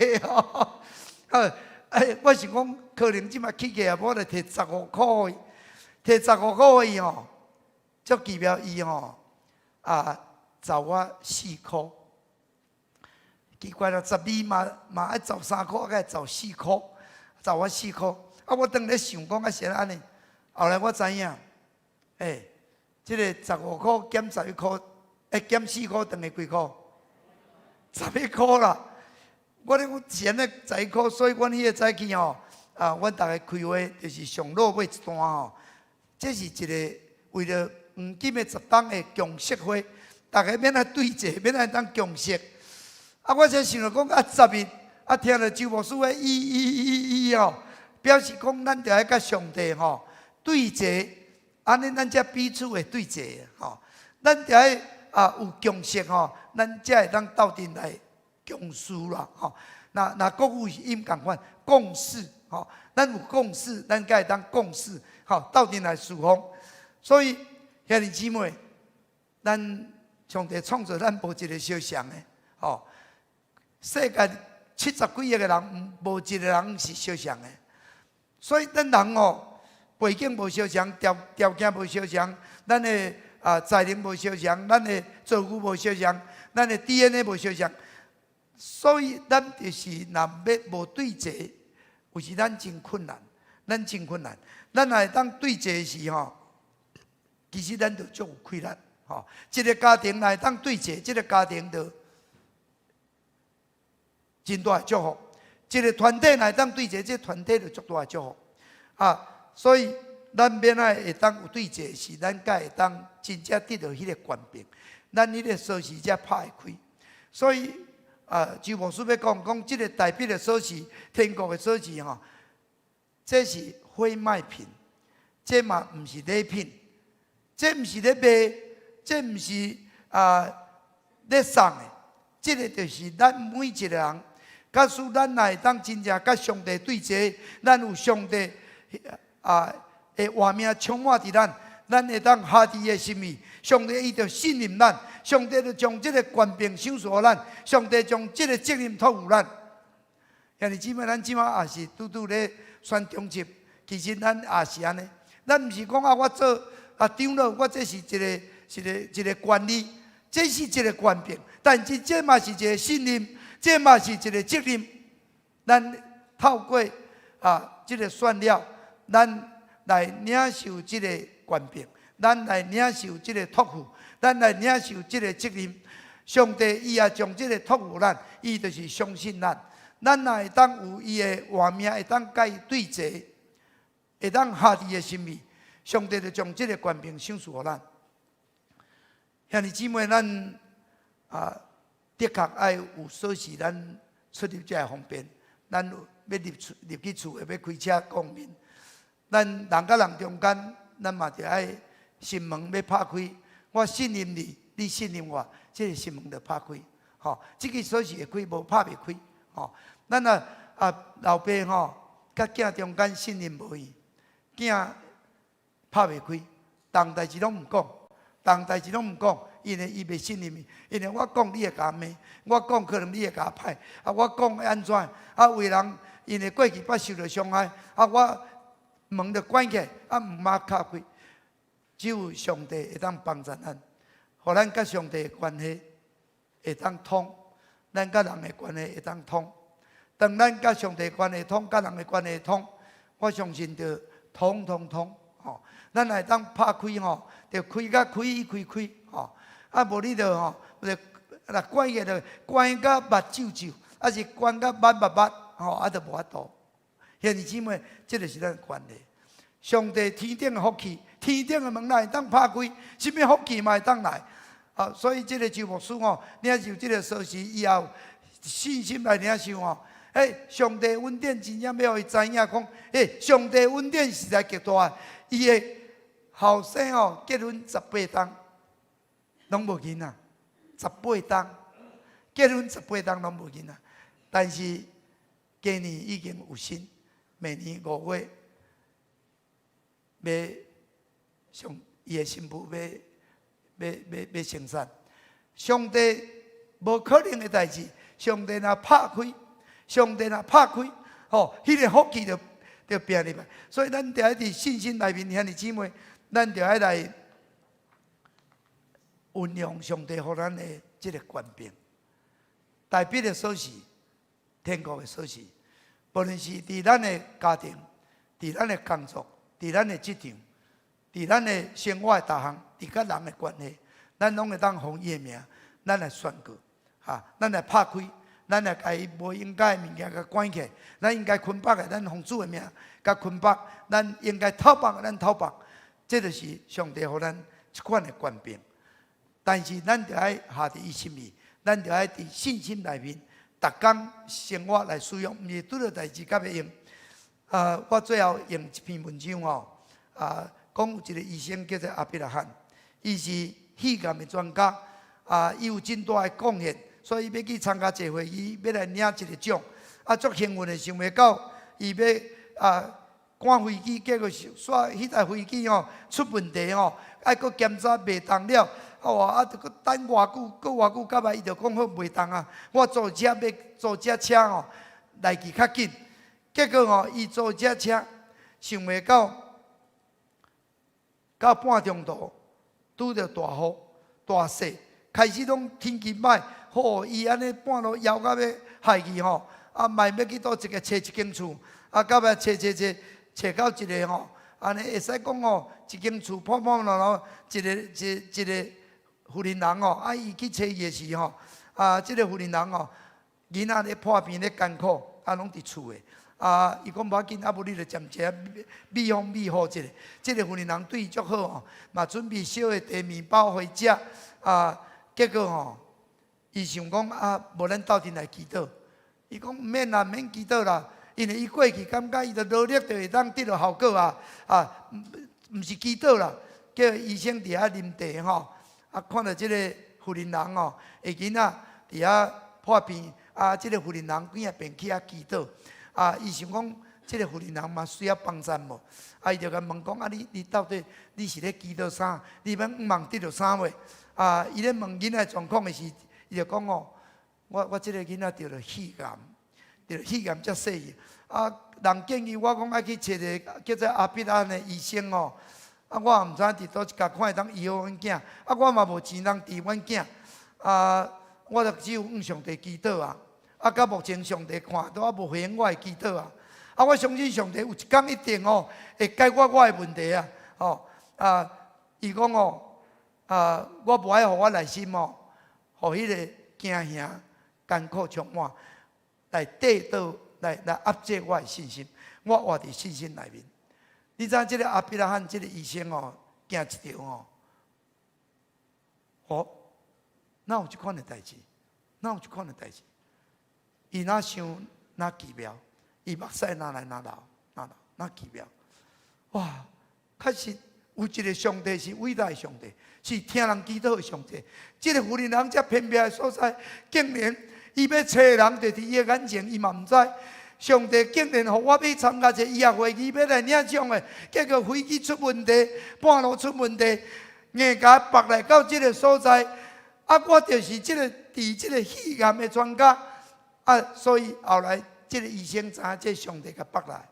S2: 我想讲可能即马起价我就摕15箍伊，摕15箍伊足奇妙伊找我4箍。奇怪啦，12嘛爱找3箍，还找4箍，找我4箍。我当咧想讲是安尼，后来我知影，这个15箍减11箍，减4箍等于几箍？11箍啦。我咧讲钱咧11箍，所以阮迄个早起阮大家开会就是上落尾一段这是一个为了黄金的10档的共识会，大家免来对坐，免来当共识。我才想着讲10日听到周牧师的表示讲咱着爱甲上帝对坐，安尼咱才彼此会对坐咱着爱有共识咱才会当斗阵来共事啦那国语是音共款，共事咱有共识，咱才会当共事斗阵来侍奉。所以兄弟姊妹，咱上帝创造咱无一个相像的世界70几亿个人，无一个人是相像的。所以咱人背景无相像，条件无相像，咱的才能无相像，咱的造物无相像，咱的 DNA 无相像。所以咱就是若要无对坐，有时咱真困难，咱真困难。咱若会当对坐时其实咱就足有困难吼，一个家庭来当对坐，这个家庭就真大的祝福；一个团体来当对坐，这个团体就足大的祝福。所以咱免爱会当有对坐，是咱才会当真正得到迄个权柄，咱迄个锁匙才拍会开。所以周牧师要讲，这个代表的锁匙，天国的锁匙吼，这是非卖品，这嘛唔是礼品，这唔是咧卖，这唔是咧送的，这个就是咱每一个人，假使咱来当真正甲上帝对坐，咱有上帝的话命充满伫咱会当下伫的心意，上帝伊就信任咱，上帝就将这个权柄赏赐予咱，上帝将这个责任托付咱。兄弟姊妹，咱即马也是拄咧选中职，其实咱也是安尼，咱毋是讲我做长老，我这是一个管理，这是一个权柄，但是这嘛是一个信任，这嘛是一个责任。咱透过这个选了，咱来领受这个权柄，咱来领受这个托付，咱来领受这个责任。上帝伊也将这个托付咱，伊就是相信咱。咱若会当有伊的话命，会当甲伊对坐，会当下伫的心意，上帝就将这个权柄赏赐予咱。兄弟姊妹，咱的确爱有锁匙，咱出入才会方便。咱要入去厝，要开车光面。咱人甲人中间，咱嘛着爱心门要拍开。我信任你，你信任我，这个心门就拍开。吼，这个锁匙会开，无拍袂开。吼，咱老爸甲囝中间信任无去，囝拍袂开，重代志拢毋讲，因为伊袂信任伊，因为我讲你会甲骂，我讲可能你会甲歹，我讲安怎，为人因为过去捌受到伤害，我门就关起，毋马敲开，只有上帝会当帮助咱，互咱甲上帝的关系会当通，咱甲人的关系会当通。当咱甲上帝的关系通，甲人的关系通，我相信就通。吼，咱来当拍开吼，就开甲开吼，无你就吼，若关起就关甲目睭，是关甲目，吼，就无法度。兄弟姊妹，这就是咱的关系。上帝天顶的福气，天顶的门来当拍开，什么福气嘛会当来。所以这个周牧师领受这个锁匙以后，信心来领受上帝恩典真正要互伊知影讲，上帝恩典实在极大。伊的后生结婚18档，拢无囡仔，18档结婚18档拢无囡仔，但是今年已经有新，明年5月要上伊的新妇要生产。上帝无可能的代志，上帝若拍开，迄个福气就变入来。所以咱就要伫信心内面，兄弟姊妹，咱就要来运用上帝予咱的这个权柄，代表的锁匙，天国的锁匙。无论是伫咱的家庭，伫咱的工作，伫咱的职场，伫咱的生活的大项，伫甲人的关系，咱拢会当奉伊的名，咱来宣告，咱来拍开。咱来甲伊无应该的物件甲关起，咱应该捆绑的，咱奉主的名甲捆绑；咱应该讨绑的，咱讨绑。这就是上帝予咱这款的权柄。但是咱就爱下伫伊心意，咱就爱伫信心内面，逐工生活来使用，毋是拄到代志甲要用。我最后用一篇文章讲有一个医生叫做阿比拉罕，伊是气感的专家，伊有真大的贡献。所以要去参加一个会议，要来领一个奖。足幸运的，想袂到伊要赶飞机，结果煞迄台飞机出问题爱搁检查袂当了。就搁等偌久，到尾伊就讲好袂当啊。我坐这车来去较紧，结果伊坐这车，想袂到半中途拄着大雨大雪，开始拢天气歹。伊安尼半路摇到要害去卖要去倒一个找一间厝，到尾找到一个安尼会使讲一间厝破破烂烂，一个妇人人哦，伊去找伊的时吼，即个妇人人哦，囡仔咧破病咧艰苦，拢伫厝诶。伊讲无要紧，无你着暂时美好一下。即个妇人人对伊足好哦，嘛准备烧的茶面包回食。结果吼，伊想讲无咱斗阵来祈祷。伊讲毋免啦，毋免祈祷啦，因为伊过去感觉伊着努力着会当得到效果毋是祈祷啦。叫医生伫遐啉茶吼，看到即个妇人人哦，个囡仔伫遐破病，即个妇人人边仔便去遐祈祷。伊想讲，即个妇人人嘛需要帮衬无？伊就甲问讲：你到底你是咧祈祷啥？你要望得到啥未？伊咧问囡仔状况的时，伊就讲哦，我即个囡仔得了肺癌，得了肺癌遮细人建议我讲爱去找一个叫做阿必安的医生哦。我也毋知伫倒一家看会当医好阮囝。我嘛无钱通治阮囝。我就只有向上帝祈祷到目前上帝看都无回应我的祈祷我相信上帝有一天一定会解决我的问题伊讲我无爱互我内心互迄个惊吓、艰苦充满，来得到来压制我的信心。我活伫信心内面。你知即个阿比拉罕即个医生惊一条哪有即款的代志？哪有即款的代志？伊哪想哪奇妙？伊目屎哪来哪流，哪奇妙？哇！确实有一个上帝是伟大的上帝，是听人祈祷的上帝。即个妇人人遮偏僻的所在，竟然伊要找的人，就伫伊的眼前，伊嘛毋知。上帝竟然互我要参加一个医学会议，要来领奖的，结果飞机出问题，半路出问题，硬甲绑来到即个所在。我就是即个治即个肺癌的专家所以后来即个医生知影，即上帝甲绑来，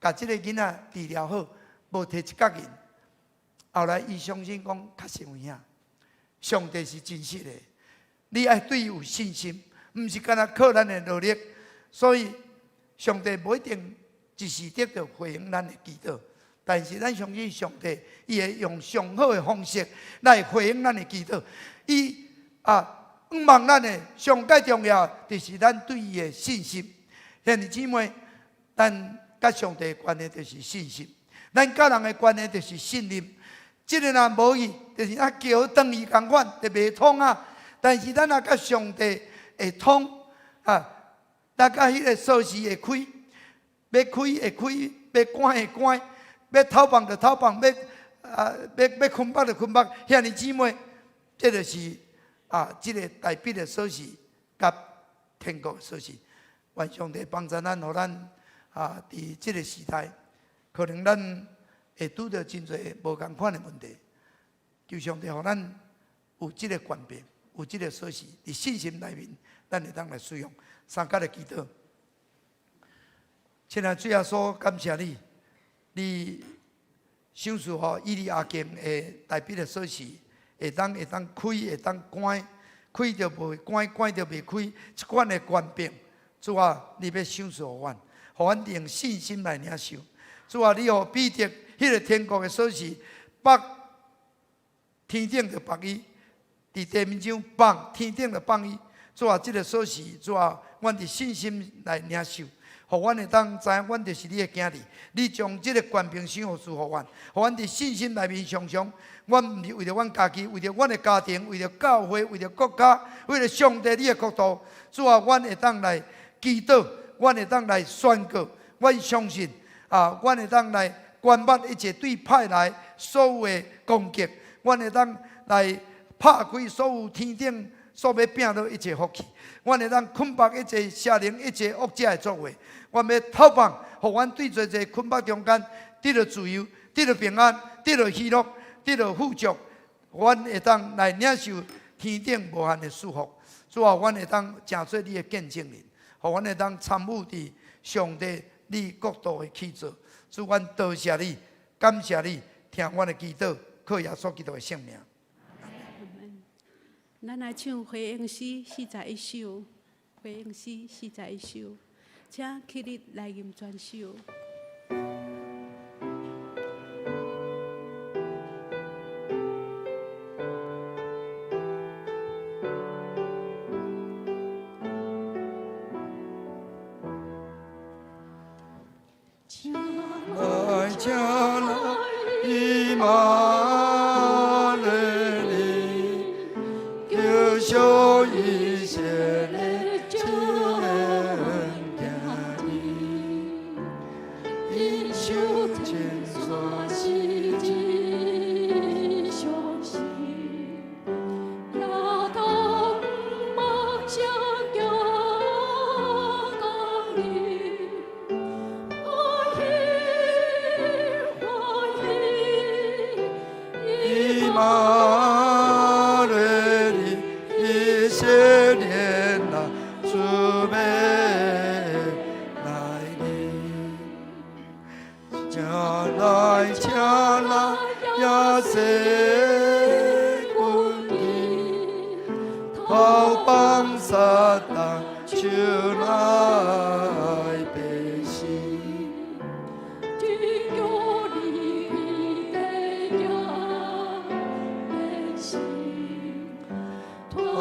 S2: 甲即个囡仔治疗好，无摕一角银。后来伊相信讲，确实有影，上帝是真实的。你爱对伊有信心，毋是干那靠咱的努力，所以。上帝不一定一时得到回应咱的祈祷，但是咱相信上帝，伊会用上好的方式来回应咱的祈祷。伊望咱的上界重要，就是咱对伊的信心。兄弟姊妹，咱甲上帝的关系就是信心，咱甲人的关系就是信任。即个若无伊，就是桥断伊共款，就袂通但是咱甲上帝会通咱甲迄个锁匙会开，要开会开，要关会关，要透放就透放，要捆绑就捆绑。兄弟姊妹，这就是这个代笔的锁匙，甲天国的锁匙。愿上帝帮助咱，互咱伫这个时代，可能咱会拄到真侪无共款的问题。求上帝互咱有这个权柄，有这个锁匙，伫信心内面，咱会当来使用。三角的祈祷，亲爱主耶稣，感谢你，你赏赐伊利亚敬的代笔的锁匙，会当开，会当关，开就袂关，关就袂开，这款的权柄，主啊，你要赏赐互阮用信心来领受。主啊，你互彼得迄个天国的锁匙，放天顶就放伊，伫地面上放天顶就放伊。主啊，这个锁匙，主啊，阮伫信心来领受，互阮会当知影，阮就是你的囝儿。你将这个权柄赏赐互阮，互阮伫信心内面常常，阮毋是为了阮家己，为了阮的家庭，为了教会，为了国家，为了上帝你的国度。主啊，阮会当来祈祷，阮会当来宣告，阮相信阮会当来关闭一切对歹来所有的攻击，阮会当来拍开所有天顶。所要拼到一切福气，阮会当捆绑一切邪灵、一切恶者的作为。阮要透放，互阮对做这捆绑中间得到自由，得到平安，得到喜乐，得到富足。阮会当来领受天顶无限的祝福。主啊，阮会当成做你的见证人，互阮会当参与伫上帝你国度的起造。主，阮多谢你，感谢你，听阮的祈祷，靠耶稣基督的圣名。
S1: 咱来唱回应诗41首，回应诗41首，请起立来吟全首。
S2: 加来伊玛勒里，救赎一切的真假的，因修前所希冀相信，也当梦想叫讲你。以马内利，以色列那主被来临，加来亚瑟quân đi，逃邦撒旦就来背信。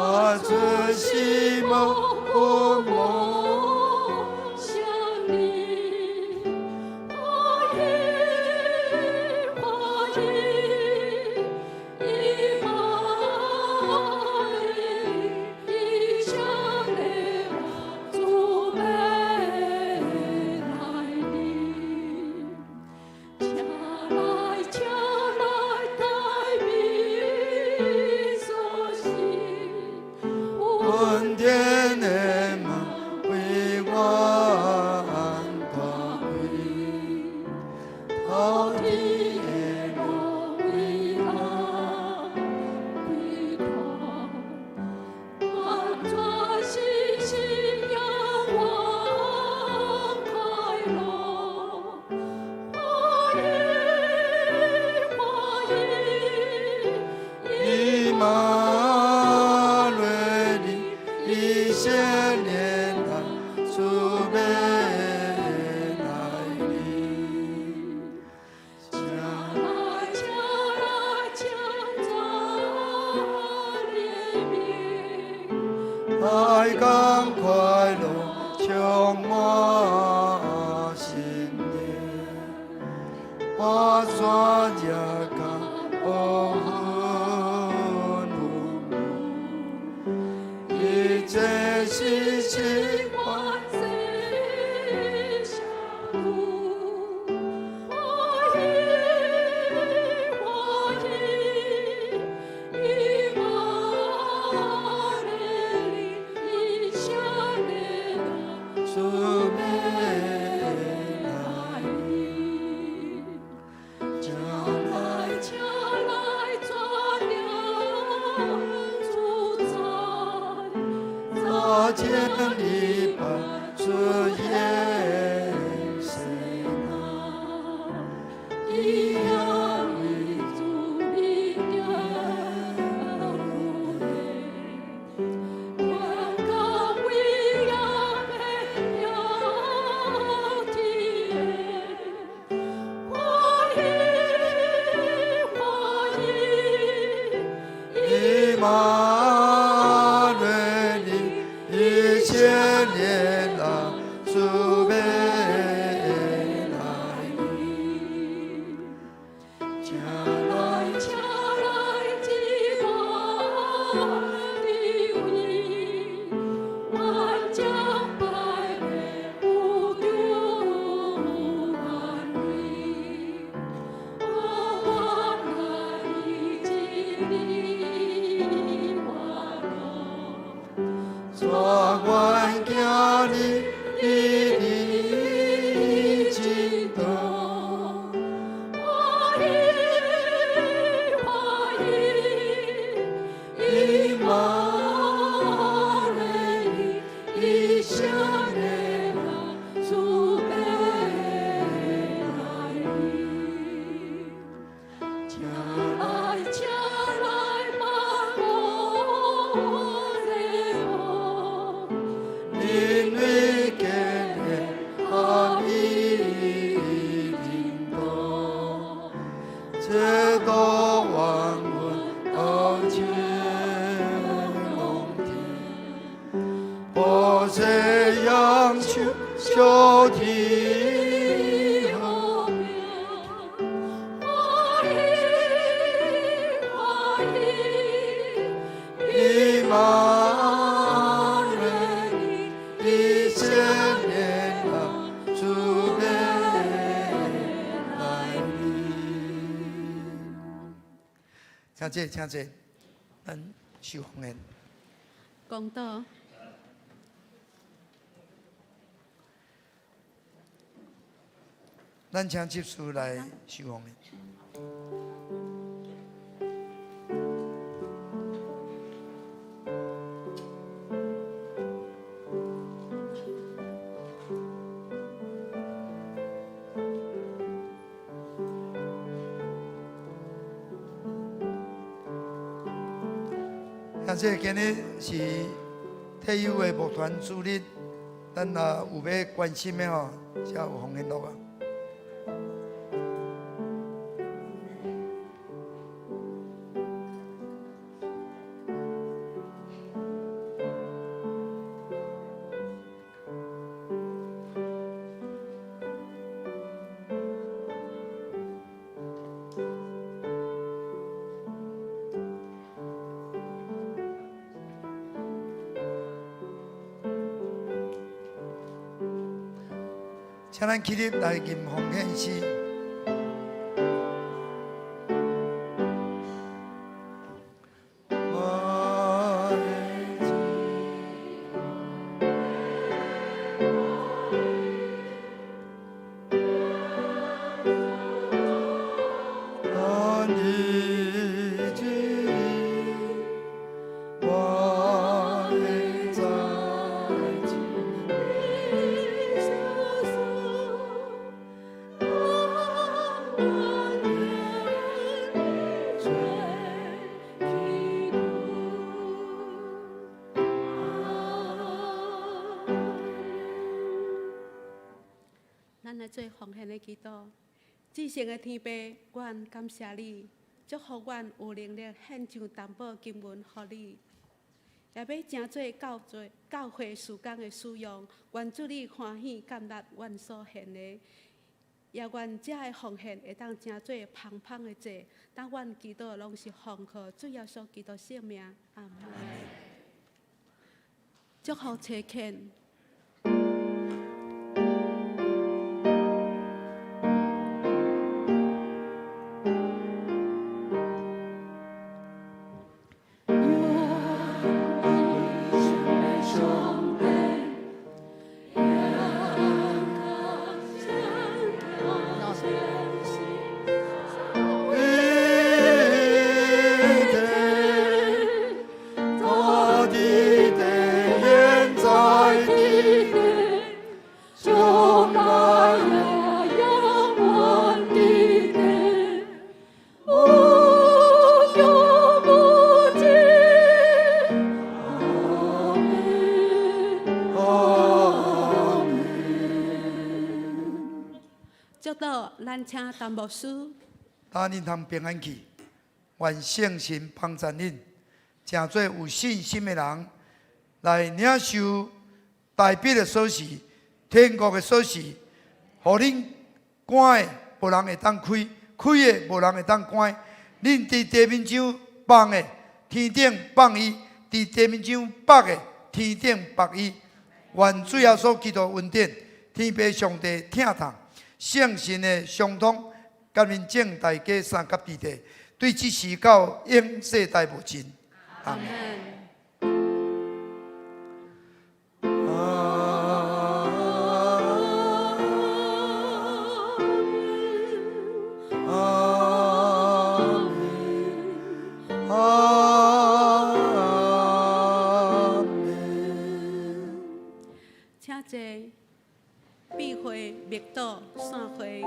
S2: 我最希望我梦想你，花语花语，一马里一想的我祖辈来临，请来代笔所行。恩典的门为我安大归，逃离的路为我归光，安全信心仰望开路，花语花语，以马内利。一些年来，主被来临，将来将在黎明，爱赶快乐充满心灵，我说这个这是喜欢谁相顾，花语花语，一马内利，一想的主被来临，将来转了主宰。我见你把主耶稣那，一样为主的路嘞，愿高为呀美呀天，花语花语，一马内利。一千年来，主被来临，将来极光的威，万将百倍不丢安慰，我来经历我路。做我家里的激动，花语花语，一马内利，一想的主被来临，将来满我的梦。因为给人阿弥陀，这个万物都全龙天，我这样求小天后边，请坐，请坐，咱受奉献。
S1: 公道。
S2: 咱请执事来受奉献。这今日是体育的幕团主日，咱若有要关心的吼，才有奉献录啊。请咱起立来吟奉献诗。
S1: 做奉献的祈祷，至圣的天父，阮感谢你，祝福阮有能力献上担保经文予你，也要真做教会事工的使用，愿主你欢喜感纳阮所献的，也愿这的奉献会当真做芳芳的祭，当阮祈祷拢是奉靠主耶稣基督圣名，阿门。祝福车恳。咱请陈牧师，
S2: 打恁通平安去，愿圣神帮助恁，诚做有信心的人，来领受大笔的锁匙、天国的锁匙，互恁关的无人会当开，开的无人会当关。恁伫地面上放的，天顶放伊；伫地面上放的，天顶放伊。愿主耶稣基督恩典，天父上帝疼痛。圣神的相通，甲恁正大家三甲地地，对这事到永世代无尽。阿门。
S1: 请坐，闭会、灭祷、散会。